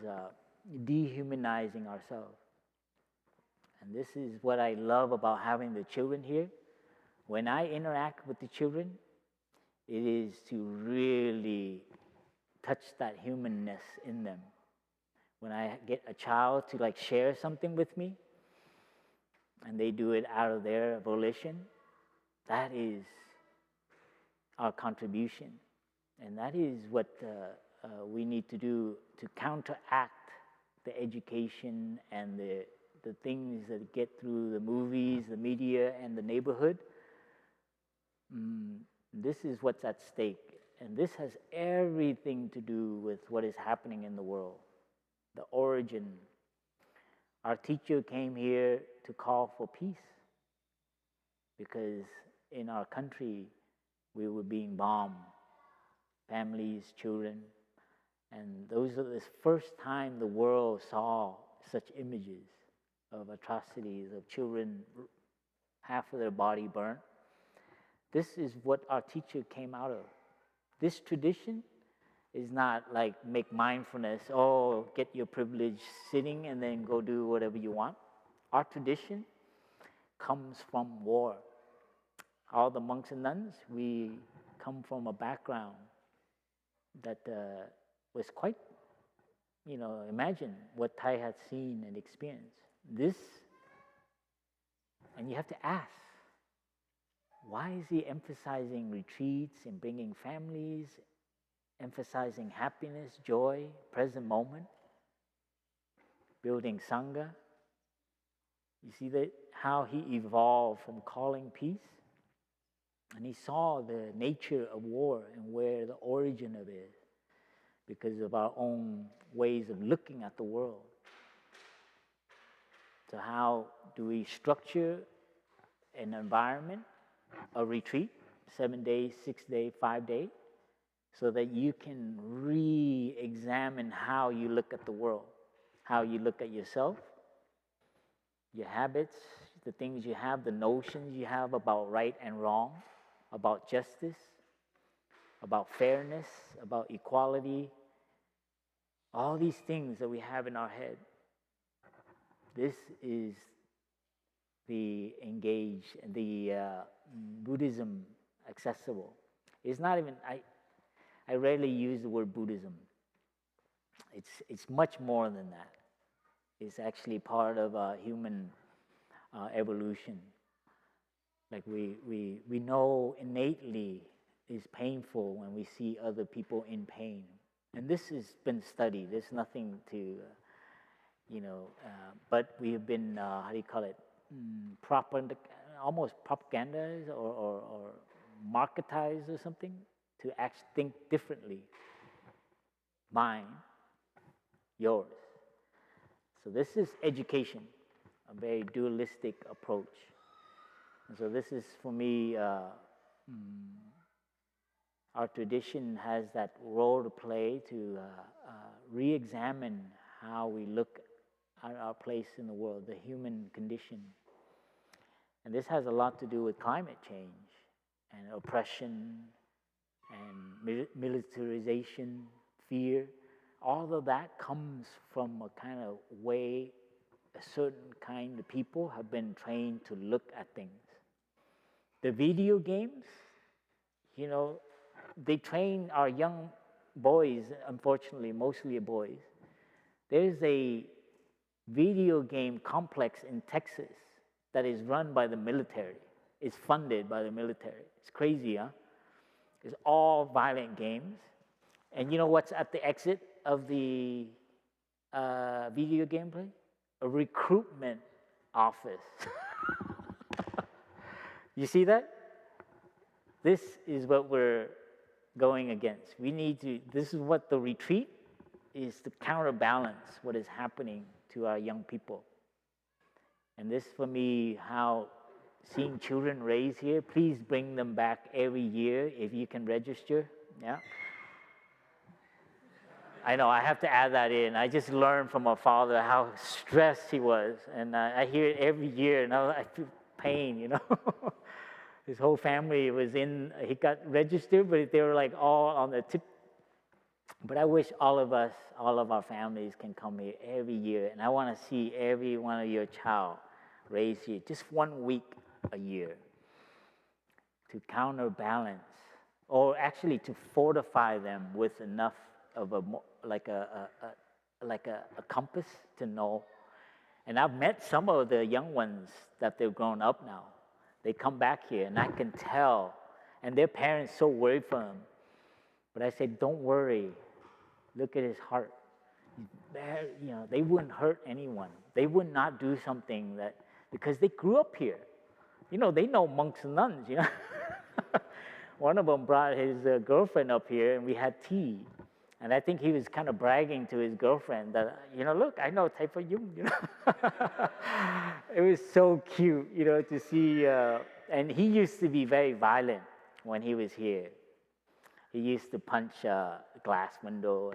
dehumanizing ourselves. And this is what I love about having the children here. When I interact with the children, It is to really touch that humanness in them. When I get a child to like share something with me, and they do it out of their volition, that is our contribution. And that is what we need to do to counteract the education and the things that get through the movies, the media, and the neighborhood. This is what's at stake. And this has everything to do with what is happening in the world, the origin. Our teacher came here to call for peace because in our country we were being bombed, families, children, and those are the first time the world saw such images of atrocities, of children, half of their body burnt. This is what our teacher came out of. This tradition is not like make mindfulness, get your privilege sitting and then go do whatever you want. Our tradition comes from war. All the monks and nuns, we come from a background that was quite, imagine what Thay had seen and experienced. This, and you have to ask, why is he emphasizing retreats and bringing families, emphasizing happiness, joy, present moment, building Sangha? You see that how he evolved from calling peace? And he saw the nature of war and where the origin of it is because of our own ways of looking at the world. So how do we structure an environment, a retreat, 7 days, 6 days, 5 days, so that you can re-examine how you look at the world, how you look at yourself, your habits, the things you have, the notions you have about right and wrong, about justice, about fairness, about equality, all these things that we have in our head. This is the Buddhism accessible. It's not even, I rarely use the word Buddhism. It's much more than that. It's actually part of human evolution. Like we know innately it's painful when we see other people in pain. And this has been studied. There's nothing to, but we have been, almost propagandized or marketized or something to actually think differently. Mine, yours. So this is education, a very dualistic approach. And so this is, for me, our tradition has that role to play to re-examine how we look at our place in the world, the human condition. And this has a lot to do with climate change and oppression and militarization, fear. All of that comes from a kind of way a certain kind of people have been trained to look at things. The video games, they train our young boys, unfortunately, mostly boys. There's a video game complex in Texas that is run by the military. It's funded by the military. It's crazy, huh? It's all violent games. And you know what's at the exit of the video game play? A recruitment office. You see that? This is what we're going against. This is what the retreat is, to counterbalance what is happening to our young people. And this, for me, how seeing children raised here, please bring them back every year if you can register. Yeah. I know, I have to add that in. I just learned from my father how stressed he was. And I hear it every year, and I feel pain, His whole family was he got registered, but they were like all on the tip. But I wish all of us, all of our families can come here every year. And I want to see every one of your child raised here just 1 week a year to counterbalance or actually to fortify them with enough of like a compass to know. And I've met some of the young ones that they've grown up now. They come back here, and I can tell, and their parents so worried for them. But I said, don't worry. Look at his heart. They wouldn't hurt anyone. They would not do something that, because they grew up here. They know monks and nuns, One of them brought his girlfriend up here, and we had tea. And I think he was kind of bragging to his girlfriend that, look, I know Thay for Dung, It was so cute, to see. And he used to be very violent when he was here. He used to punch a glass window,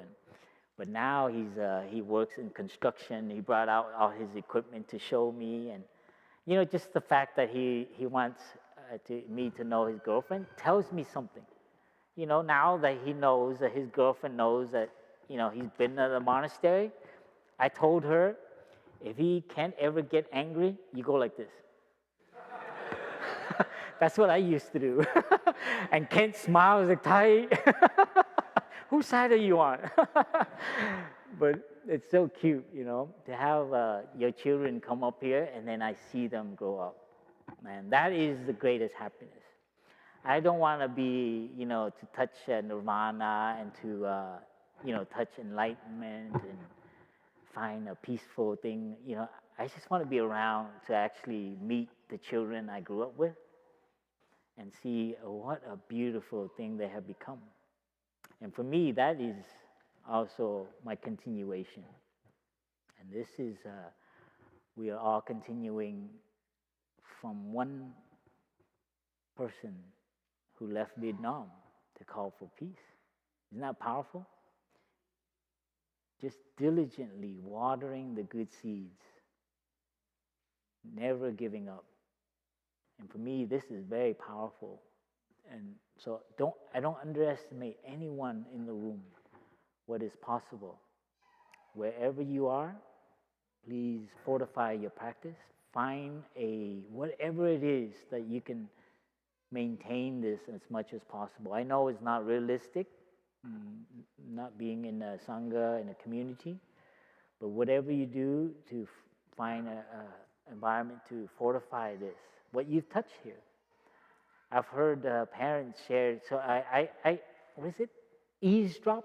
but now he works in construction. He brought out all his equipment to show me, and just the fact that he wants me to know his girlfriend tells me something. Now that he knows that his girlfriend knows that he's been at the monastery, I told her, if he can't ever get angry, you go like this. That's what I used to do. And Kent smiles like, Thay, whose side are you on? But it's so cute, to have your children come up here and then I see them grow up. Man, that is the greatest happiness. I don't want to be, to touch nirvana and to, touch enlightenment and find a peaceful thing. I just want to be around to actually meet the children I grew up with and see what a beautiful thing they have become. And for me, that is also my continuation. And this is, we are all continuing from one person who left Vietnam to call for peace. Isn't that powerful? Just diligently watering the good seeds, never giving up. And for me, this is very powerful. And so I don't underestimate anyone in the room, what is possible. Wherever you are, please fortify your practice. Find whatever it is that you can maintain this as much as possible. I know it's not realistic, not being in a sangha, in a community, but whatever you do to find an environment to fortify this, what you've touched here. I've heard parents share, so I what is it? Eavesdrop?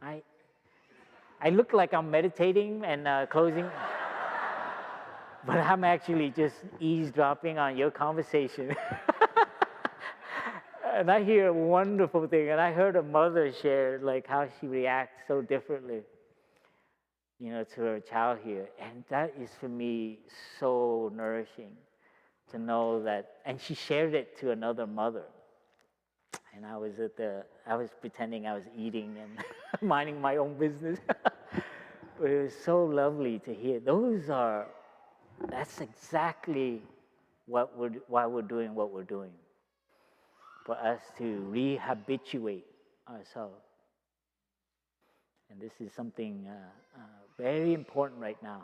I look like I'm meditating and closing, but I'm actually just eavesdropping on your conversation. And I hear a wonderful thing, and I heard a mother share like how she reacts so differently, to her child here. And that is for me so nourishing to know that, and she shared it to another mother. And I was pretending I was eating and minding my own business. But it was so lovely to hear. That's exactly why we're doing what we're doing. For us to rehabituate ourselves. And this is something very important right now,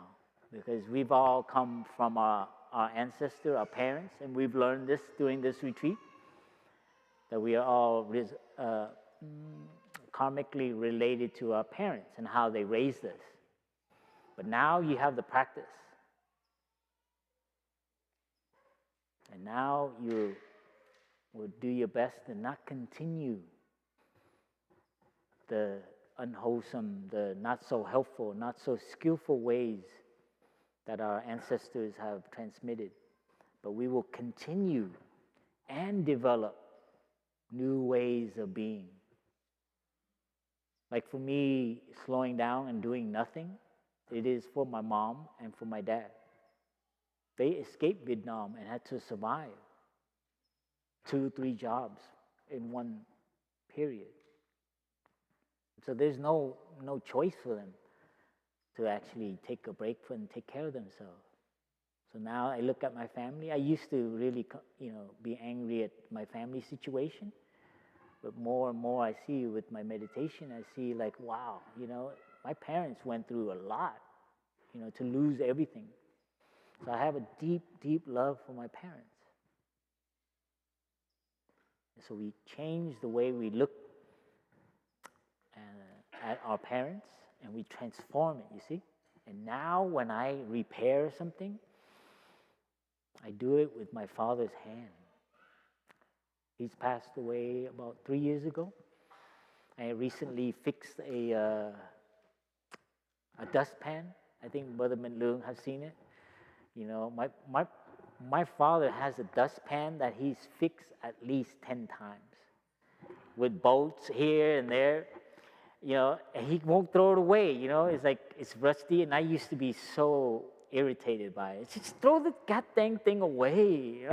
because we've all come from our ancestors, our parents, and we've learned this during this retreat, that we are all karmically related to our parents and how they raised us. But now you have the practice. And now you will do your best to not continue the unwholesome, the not so helpful, not so skillful ways that our ancestors have transmitted. But we will continue and develop new ways of being. Like for me, slowing down and doing nothing, it is for my mom and for my dad. They escaped Vietnam and had to survive 2-3 jobs in one period. So there's no choice for them to actually take a break and take care of themselves. So now I look at my family. I used to really, be angry at my family situation, but more and more I see with my meditation, I see like, wow, my parents went through a lot, to lose everything. So I have a deep, deep love for my parents. So we change the way we look at our parents, and we transform it, you see? And now when I repair something, I do it with my father's hand. He's passed away about 3 years ago. I recently fixed a dustpan. I think Brother Min Leung has seen it. You know, my father has a dustpan that he's fixed at least 10 times with bolts here and there. You know, and he won't throw it away. You know, it's like it's rusty, and I used to be so irritated by it. Just throw the goddamn thing away.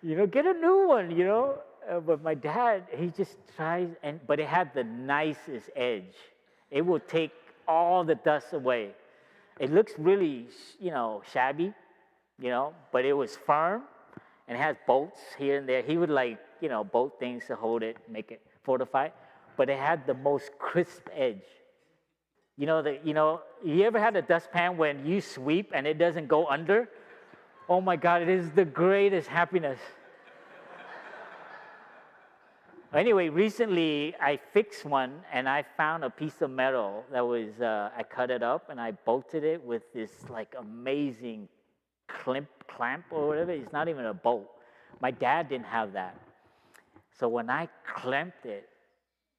You know, get a new one. You know, but my dad, he just tries, but it had the nicest edge. It will take all the dust away. It looks really, you know, shabby, you know, but it was firm, and it has bolts here and there. He would like, you know, bolt things to hold it, make it fortified. But it had the most crisp edge. You know, you ever had a dustpan when you sweep and it doesn't go under? Oh my God, it is the greatest happiness. Anyway, recently I fixed one, and I found a piece of metal that was, I cut it up and I bolted it with this like amazing clamp or whatever. It's not even a bolt. My dad didn't have that. So when I clamped it,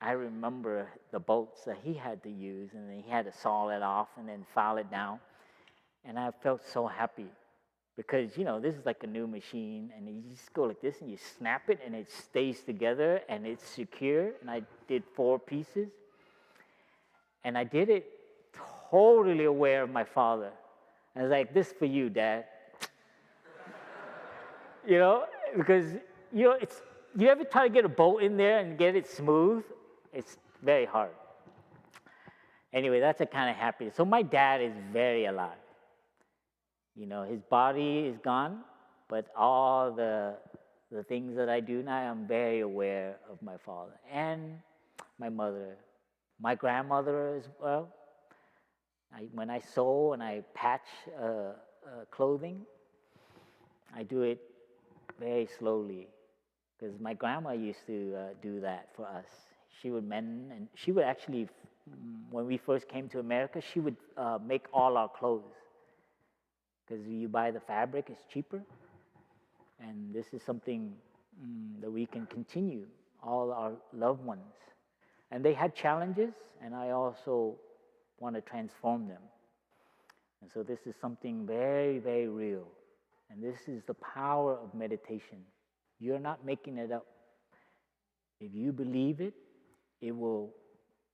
I remember the bolts that he had to use, and then he had to saw it off and then file it down. And I felt so happy because, you know, this is like a new machine, and you just go like this and you snap it and it stays together and it's secure. And I did 4 pieces. And I did it totally aware of my father. I was like, this for you, Dad. You know, because, you know, you ever try to get a bolt in there and get it smooth? It's very hard. Anyway, that's a kind of happiness. So my dad is very alive. You know, his body is gone, but all the things that I do now, I'm very aware of my father and my mother, my grandmother as well. When I sew and I patch clothing, I do it very slowly because my grandma used to do that for us. She would mend, and she would actually, when we first came to America, she would make all our clothes. Because you buy the fabric, it's cheaper. And this is something that we can continue, all our loved ones. And they had challenges, and I also want to transform them. And so this is something very, very real. And this is the power of meditation. You're not making it up. If you believe it, it will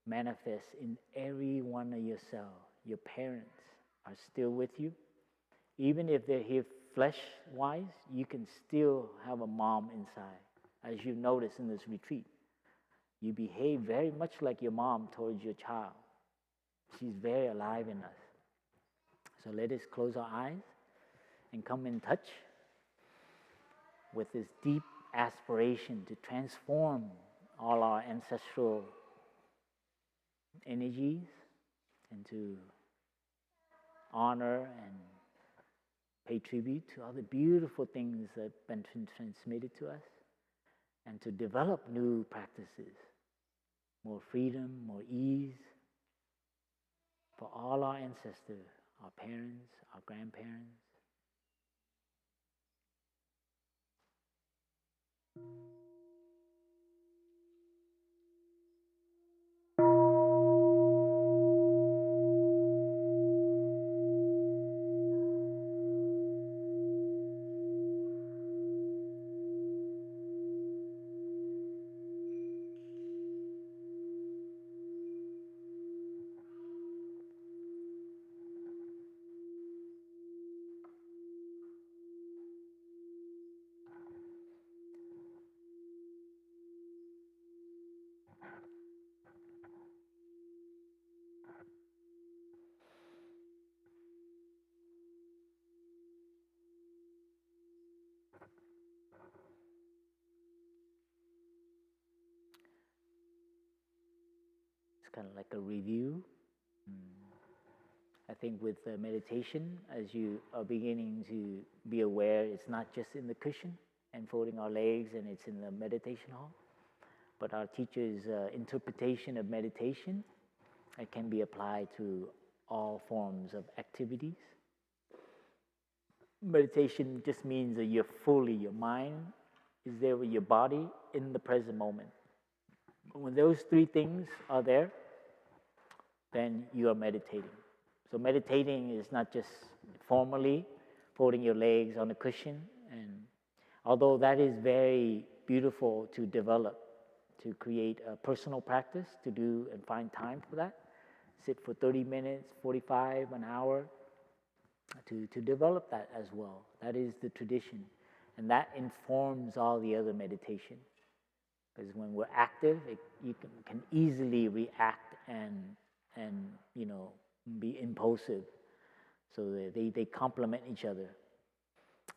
manifest in every one of your cells. Your parents are still with you. Even if they're here flesh-wise, you can still have a mom inside. As you notice in this retreat, you behave very much like your mom towards your child. She's very alive in us. So let us close our eyes and come in touch with this deep aspiration to transform all our ancestral energies and to honor and pay tribute to all the beautiful things that have been transmitted to us, and to develop new practices, more freedom, more ease for all our ancestors, our parents, our grandparents. It's kind of like a review. I think with meditation, as you are beginning to be aware, it's not just in the cushion and folding our legs, and it's in the meditation hall. But our teacher's interpretation of meditation, it can be applied to all forms of activities. Meditation just means that your mind is there with your body in the present moment. When those three things are there, then you are meditating. So meditating is not just formally folding your legs on a cushion, and although that is very beautiful to develop, to create a personal practice, to do and find time for that, sit for 30 minutes, 45, an hour, to develop that as well. That is the tradition, and that informs all the other meditation. Because when we're active, you can easily react and be impulsive. So they complement each other.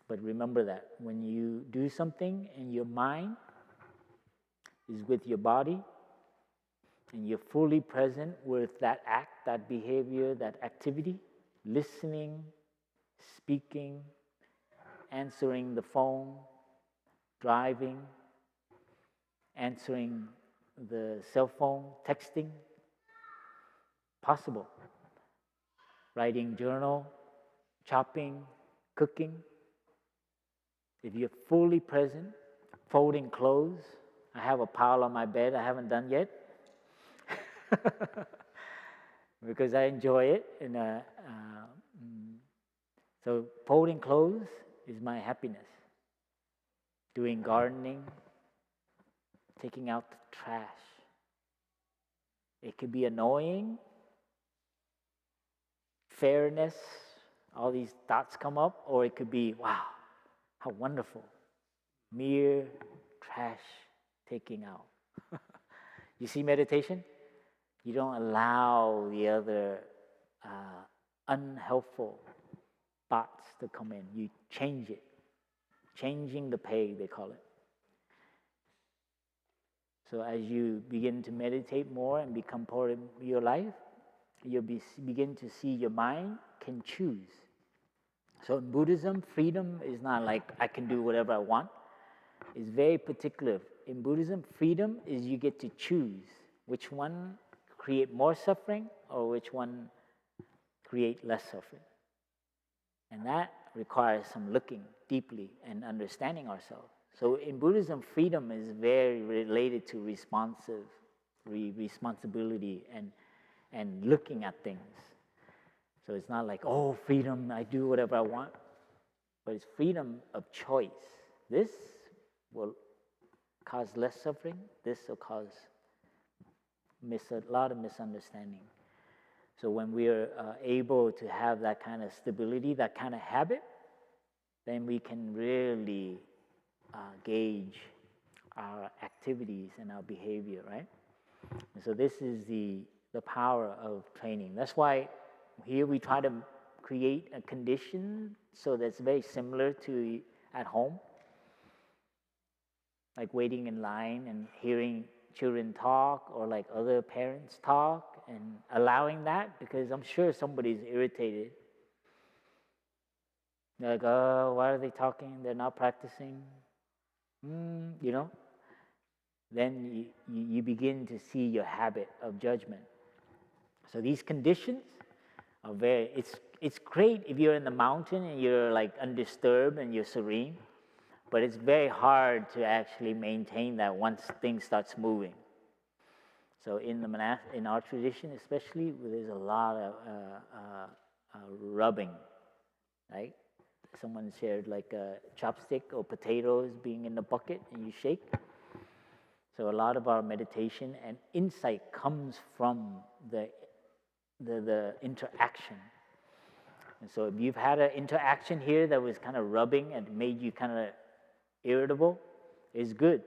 But remember that when you do something and your mind is with your body, and you're fully present with that act, that behavior, that activity, listening, speaking, answering the phone, driving, answering the cell phone, texting, possible. Writing journal, chopping, cooking. If you're fully present, folding clothes. I have a pile on my bed I haven't done yet because I enjoy it. And so folding clothes is my happiness. Doing gardening, taking out the trash. It could be annoying, fairness, all these thoughts come up, or it could be, wow, how wonderful. Mere trash taking out. You see meditation? You don't allow the other unhelpful thoughts to come in. You change it. Changing the peg, they call it. So as you begin to meditate more and become part of your life, you'll begin to see your mind can choose. So in Buddhism, freedom is not like I can do whatever I want. It's very particular. In Buddhism, freedom is you get to choose which one create more suffering or which one create less suffering. And that requires some looking deeply and understanding ourselves. So in Buddhism, freedom is very related to responsibility and looking at things. So it's not like, oh, freedom, I do whatever I want. But it's freedom of choice. This will cause less suffering. This will cause a lot of misunderstanding. So when we are able to have that kind of stability, that kind of habit, then we can really gauge our activities and our behavior, right? And so this is the power of training. That's why here we try to create a condition so that's very similar to at home, like waiting in line and hearing children talk or like other parents talk and allowing that, because I'm sure somebody's irritated. They're like, oh, why are they talking? They're not practicing. Then you begin to see your habit of judgment. So these conditions are it's great if you're in the mountain and you're like undisturbed and you're serene, but it's very hard to actually maintain that once things starts moving. So in our tradition especially, there's a lot of rubbing, right? Someone shared like a chopstick or potatoes being in the bucket and you shake. So a lot of our meditation and insight comes from the interaction. And so if you've had an interaction here that was kind of rubbing and made you kind of irritable, it's good.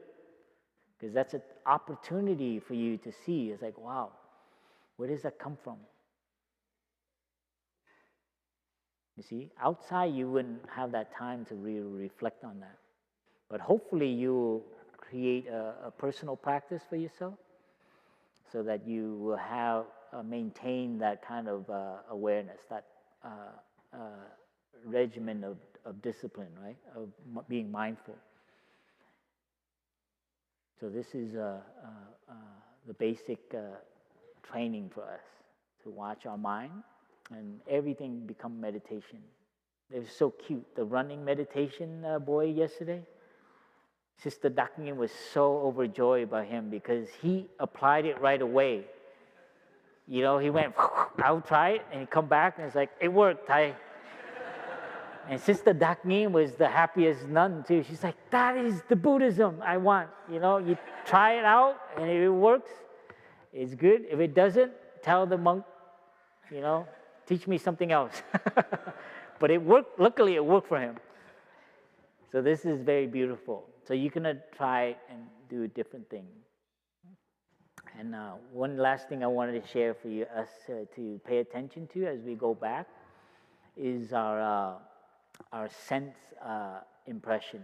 Because that's an opportunity for you to see. It's like, wow, where does that come from? You see, outside you wouldn't have that time to really reflect on that. But hopefully you create a personal practice for yourself so that you will have maintain that kind of awareness, that regimen of discipline, right? Of being mindful. So this is the basic training for us, to watch our mind, and everything become meditation. It was so cute. The running meditation boy yesterday, Sister Dakmin was so overjoyed by him because he applied it right away. You know, he went, I'll try it, and he come back and it's like, it worked, Thay. And Sister Dakmin was the happiest nun too. She's like, that is the Buddhism I want. You know, you try it out, and if it works, it's good. If it doesn't, tell the monk, you know, teach me something else. But it worked. Luckily, it worked for him. So this is very beautiful. So you're going to try and do a different thing. And one last thing I wanted to share for you, us to pay attention to as we go back, is our sense impression.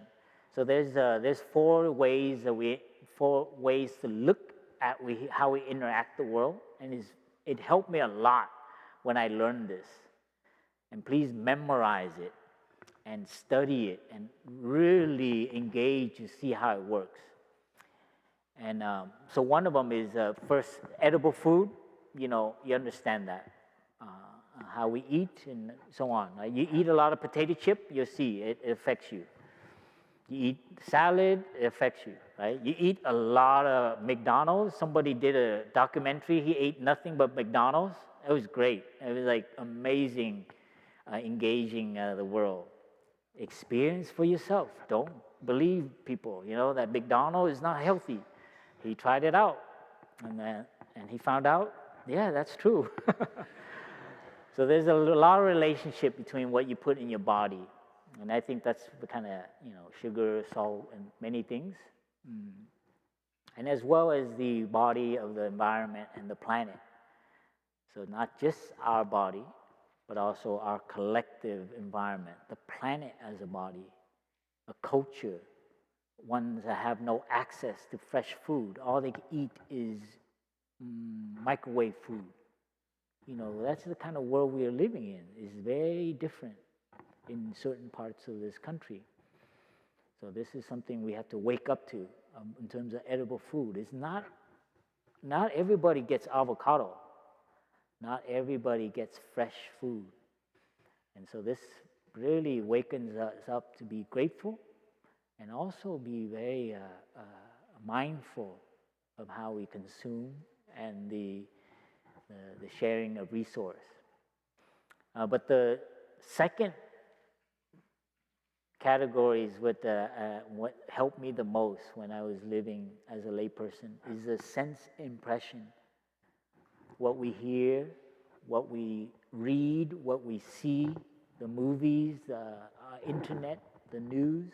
So there's four ways to look at how we interact the world, and it helped me a lot when I learned this. And please memorize it and study it and really engage to see how it works. And so one of them is first, edible food. You know, you understand that. How we eat and so on. You eat a lot of potato chip, you'll see it affects you. You eat salad, it affects you, right? You eat a lot of McDonald's. Somebody did a documentary, he ate nothing but McDonald's. It was great. It was like amazing, engaging the world. Experience for yourself. Don't believe people, you know, that McDonald's is not healthy. He tried it out, and he found out, yeah, that's true. So there's a lot of relationship between what you put in your body, and I think that's the kind of, you know, sugar, salt, and many things, and as well as the body of the environment and the planet. So not just our body, but also our collective environment, the planet as a body, a culture, ones that have no access to fresh food. All they can eat is microwave food. You know, that's the kind of world we are living in. It's very different in certain parts of this country. So this is something we have to wake up to in terms of edible food. It's not everybody gets avocado. Not everybody gets fresh food. And so this really wakens us up to be grateful and also be very mindful of how we consume and the sharing of resource. But the second category is what helped me the most when I was living as a layperson is the sense impression. What we hear, what we read, what we see, the movies, the internet, the news.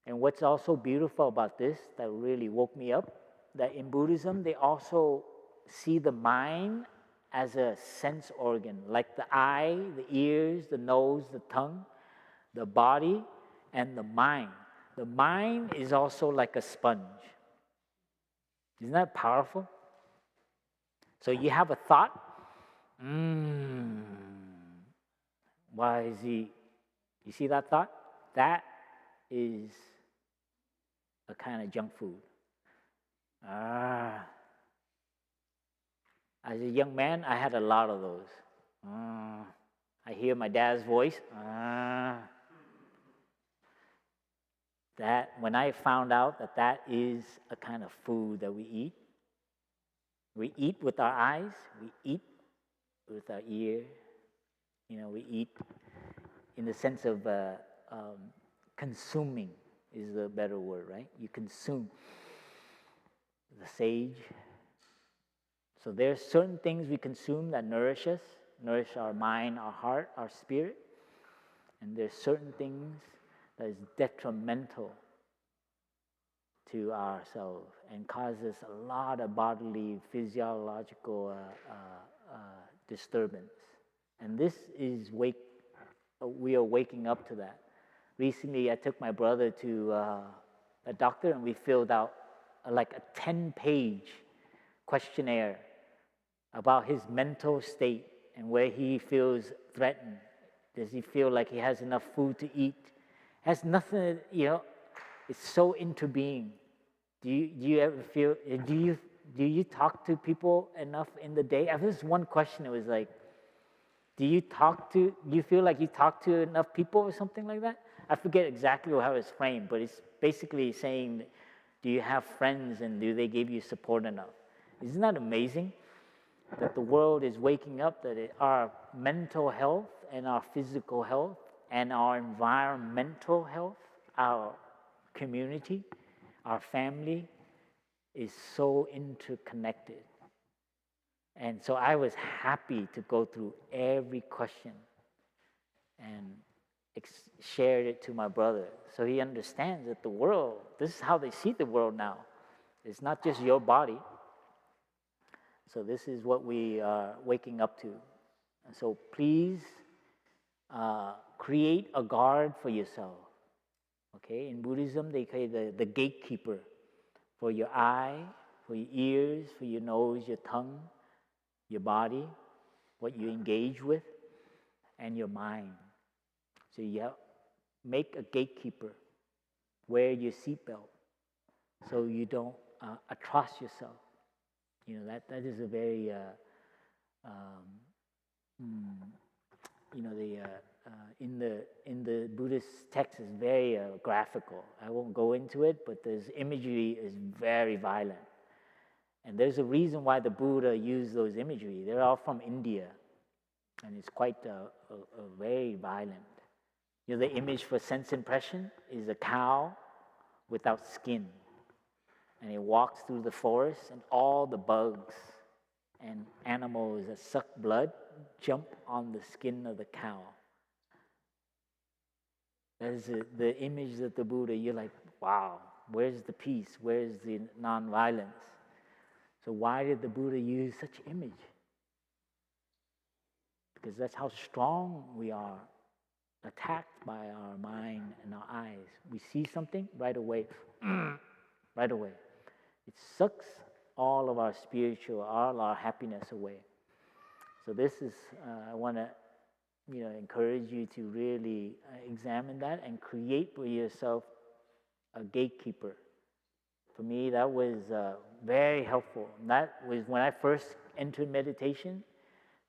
And what's also beautiful about this that really woke me up, that in Buddhism, they also see the mind as a sense organ, like the eye, the ears, the nose, the tongue, the body, and the mind. The mind is also like a sponge. Isn't that powerful? So you have a thought, why is he, you see that thought? That is a kind of junk food. As a young man, I had a lot of those. I hear my dad's voice. That when I found out that is a kind of food that we eat with our eyes, we eat with our ear. You know, we eat in the sense of consuming is the better word, right? You consume the sage. So there's certain things we consume that nourish us, nourish our mind, our heart, our spirit. And there's certain things that is detrimental to ourselves and causes a lot of bodily, physiological disturbance. And this is we are waking up to that. Recently, I took my brother to a doctor, and we filled out like a 10-page questionnaire about his mental state and where he feels threatened. Does he feel like he has enough food to eat? Has nothing, you know, it's so into being. Do you ever feel, do you talk to people enough in the day? I have this one question, it was like, do you feel like you talk to enough people or something like that? I forget exactly how it's framed, but it's basically saying, do you have friends and do they give you support enough? Isn't that amazing? That the world is waking up, that our mental health and our physical health and our environmental health, our community, our family is so interconnected. And so I was happy to go through every question and shared it to my brother. So he understands that the world, this is how they see the world now. It's not just your body. So this is what we are waking up to. And so please create a guard for yourself. Okay, in Buddhism, they call it the gatekeeper for your eye, for your ears, for your nose, your tongue, your body, what you engage with, and your mind. So you make a gatekeeper. Wear your seatbelt so you don't atrocize yourself. You know, that is a very, you know, in the Buddhist text is very graphical. I won't go into it, but this imagery is very violent. And there's a reason why the Buddha used those imagery. They're all from India, and it's quite very violent. You know, the image for sense impression is a cow without skin. And it walks through the forest, and all the bugs and animals that suck blood jump on the skin of the cow. That is the image that the Buddha, you're like, wow, where's the peace? Where's the non-violence? So why did the Buddha use such image? Because that's how strong we are, attacked by our mind and our eyes. We see something right away, right away. It sucks all of our spiritual, all our happiness away. So this is, I want to, encourage you to really examine that and create for yourself a gatekeeper. For me, that was very helpful. And that was when I first entered meditation.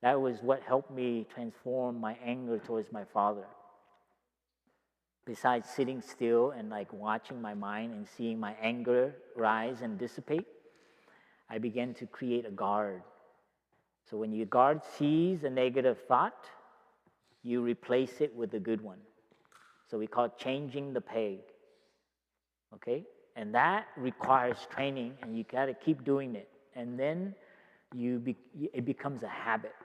That was what helped me transform my anger towards my father. Besides sitting still and like watching my mind and seeing my anger rise and dissipate, I began to create a guard. So when your guard sees a negative thought, you replace it with a good one. So we call it changing the peg. Okay? And that requires training, and you got to keep doing it. And then it becomes a habit.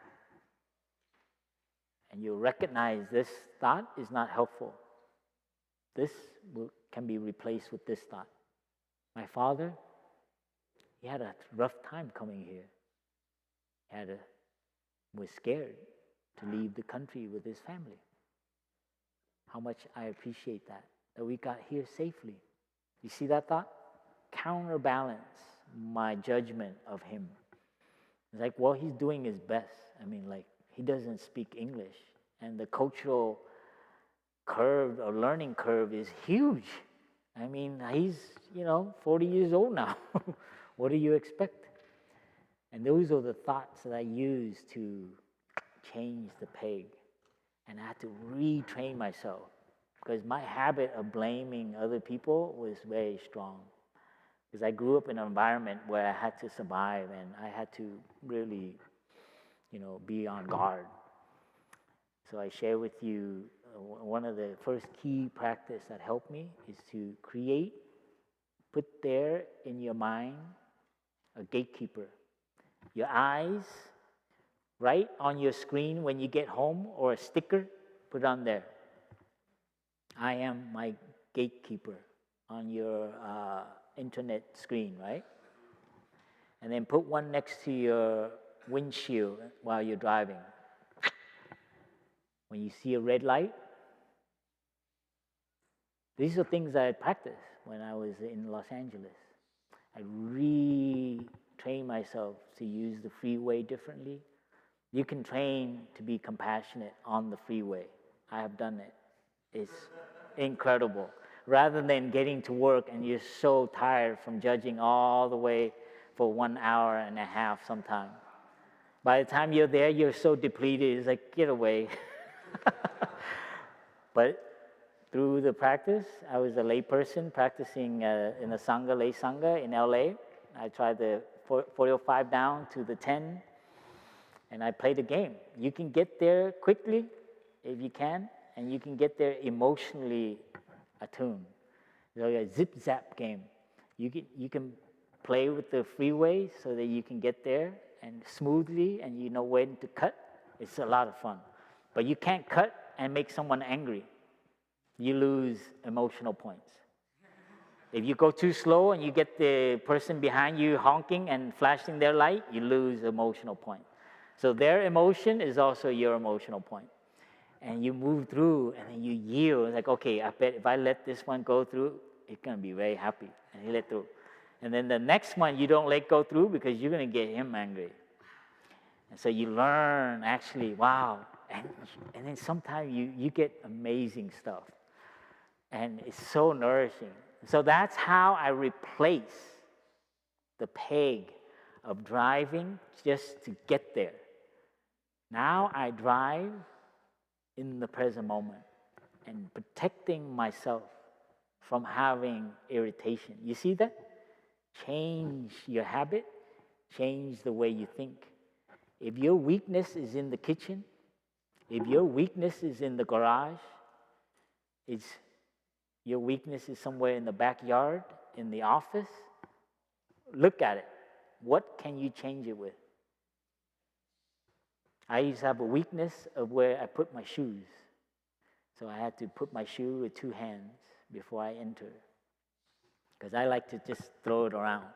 And you recognize this thought is not helpful. This can be replaced with this thought. My father, he had a rough time coming here. Was scared to leave the country with his family. How much I appreciate that we got here safely. You see that thought? Counterbalance my judgment of him. It's like, well, he's doing his best. I mean, like, he doesn't speak English, and the cultural curve or learning curve is huge. I mean, he's, 40 years old now. What do you expect? And those are the thoughts that I use to change the peg. And I had to retrain myself because my habit of blaming other people was very strong. Because I grew up in an environment where I had to survive and I had to really, be on guard. So I share with you one of the first key practice that helped me is to put there in your mind a gatekeeper. Your eyes, right on your screen when you get home, or a sticker, put on there. I am my gatekeeper on your internet screen, right? And then put one next to your windshield while you're driving. When you see a red light, these are things that I practiced when I was in Los Angeles. I retrained myself to use the freeway differently. You can train to be compassionate on the freeway. I have done it. It's incredible. rather than getting to work and you're so tired from judging all the way for 1.5 hours sometimes. By the time you're there, you're so depleted, it's like, get away. But through the practice, I was a lay person practicing in a Sangha, lay Sangha in LA. I tried the 405 down to the 10, and I played a game. You can get there quickly if you can, and you can get there emotionally attuned. It's like a zip-zap game. You can play with the freeway so that you can get there and smoothly, and you know when to cut. It's a lot of fun. But you can't cut and make someone angry. You lose emotional points. If you go too slow and you get the person behind you honking and flashing their light, you lose emotional point. So their emotion is also your emotional point. And you move through and then you yield. It's like, okay, I bet if I let this one go through, it's going to be very happy. And he let through. And then the next one you don't let go through because you're going to get him angry. And so you learn actually, wow. And then sometimes you get amazing stuff. And it's so nourishing. So that's how I replace the peg of driving just to get there. Now I drive in the present moment and protecting myself from having irritation. You see that? Change your habit, change the way you think. If your weakness is in the kitchen, if your weakness is in the garage, your weakness is somewhere in the backyard, in the office, look at it. What can you change it with? I used to have a weakness of where I put my shoes. So I had to put my shoe with 2 hands before I enter. Because I like to just throw it around.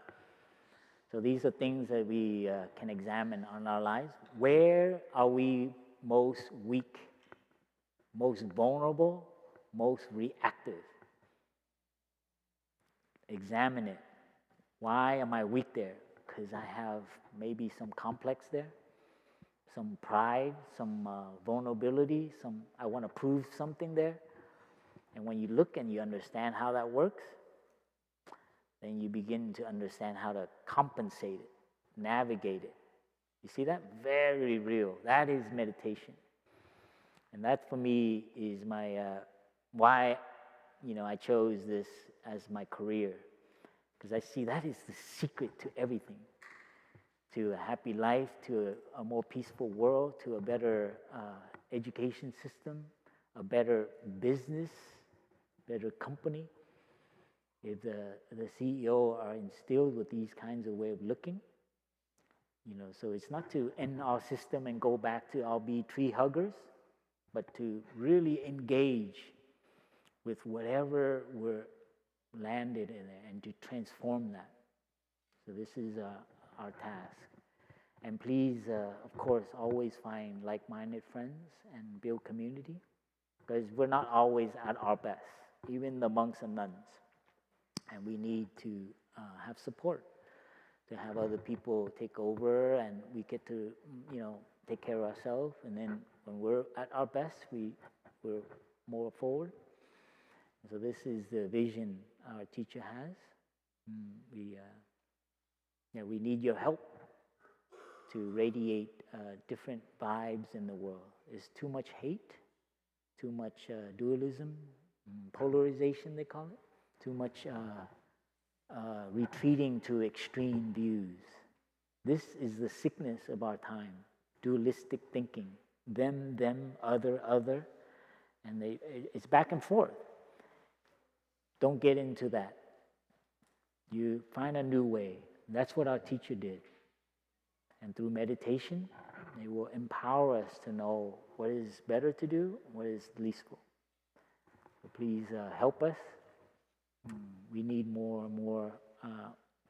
So these are things that we can examine on our lives. Where are we most weak, most vulnerable, most reactive? Examine it. Why am I weak there? Because I have maybe some complex there, some pride, some vulnerability, I want to prove something there. And when you look and you understand how that works, then you begin to understand how to compensate it, navigate it. You see that? Very real. That is meditation. And that for me is my why I chose this as my career. Because I see that is the secret to everything. To a happy life, to a more peaceful world, to a better education system, a better business, better company. If the CEO are instilled with these kinds of way of looking, so it's not to end our system and go back to I'll be tree huggers, but to really engage with whatever we're landed in it and to transform that. So this is our task. And please, of course, always find like-minded friends and build community, because we're not always at our best, even the monks and nuns. And we need to have support, to have other people take over, and we get to, take care of ourselves. And then when we're at our best, we're more forward. So this is the vision our teacher has. We need your help to radiate different vibes in the world. There's too much hate, too much dualism, polarization they call it, too much retreating to extreme views. This is the sickness of our time, dualistic thinking, them, other, and it's back and forth. Don't get into that. You find a new way. That's what our teacher did. And through meditation, they will empower us to know what is better to do, what is leastful. So please help us. We need more and more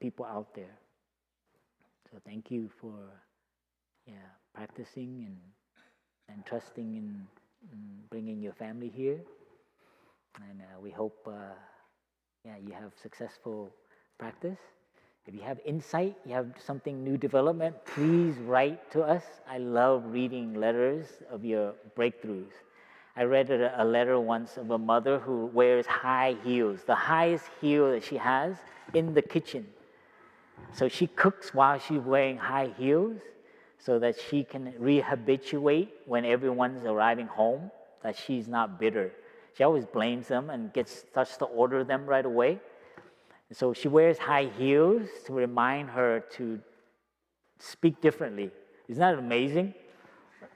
people out there. So thank you for practicing and trusting in bringing your family here. And we hope you have successful practice. If you have insight, you have something new development, please write to us. I love reading letters of your breakthroughs. I read a letter once of a mother who wears high heels, the highest heel that she has in the kitchen. So she cooks while she's wearing high heels so that she can rehabituate when everyone's arriving home, that she's not bitter. She always blames them and starts to order them right away. So she wears high heels to remind her to speak differently. Isn't that amazing?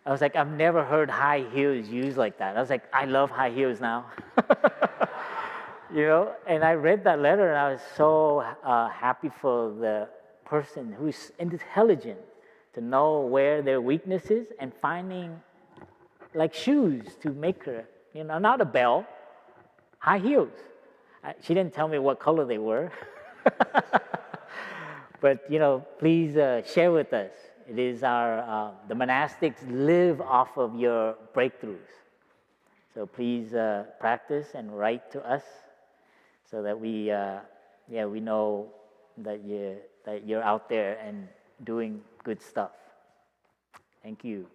I was like, I've never heard high heels used like that. I was like, I love high heels now. You know, and I read that letter and I was so happy for the person who's intelligent to know where their weakness is and finding like shoes to make her, you know, not a bell, high heels. She didn't tell me what color they were. But, you know, please share with us. It is our, the monastics live off of your breakthroughs. So please practice and write to us so that we know that you're out there and doing good stuff. Thank you.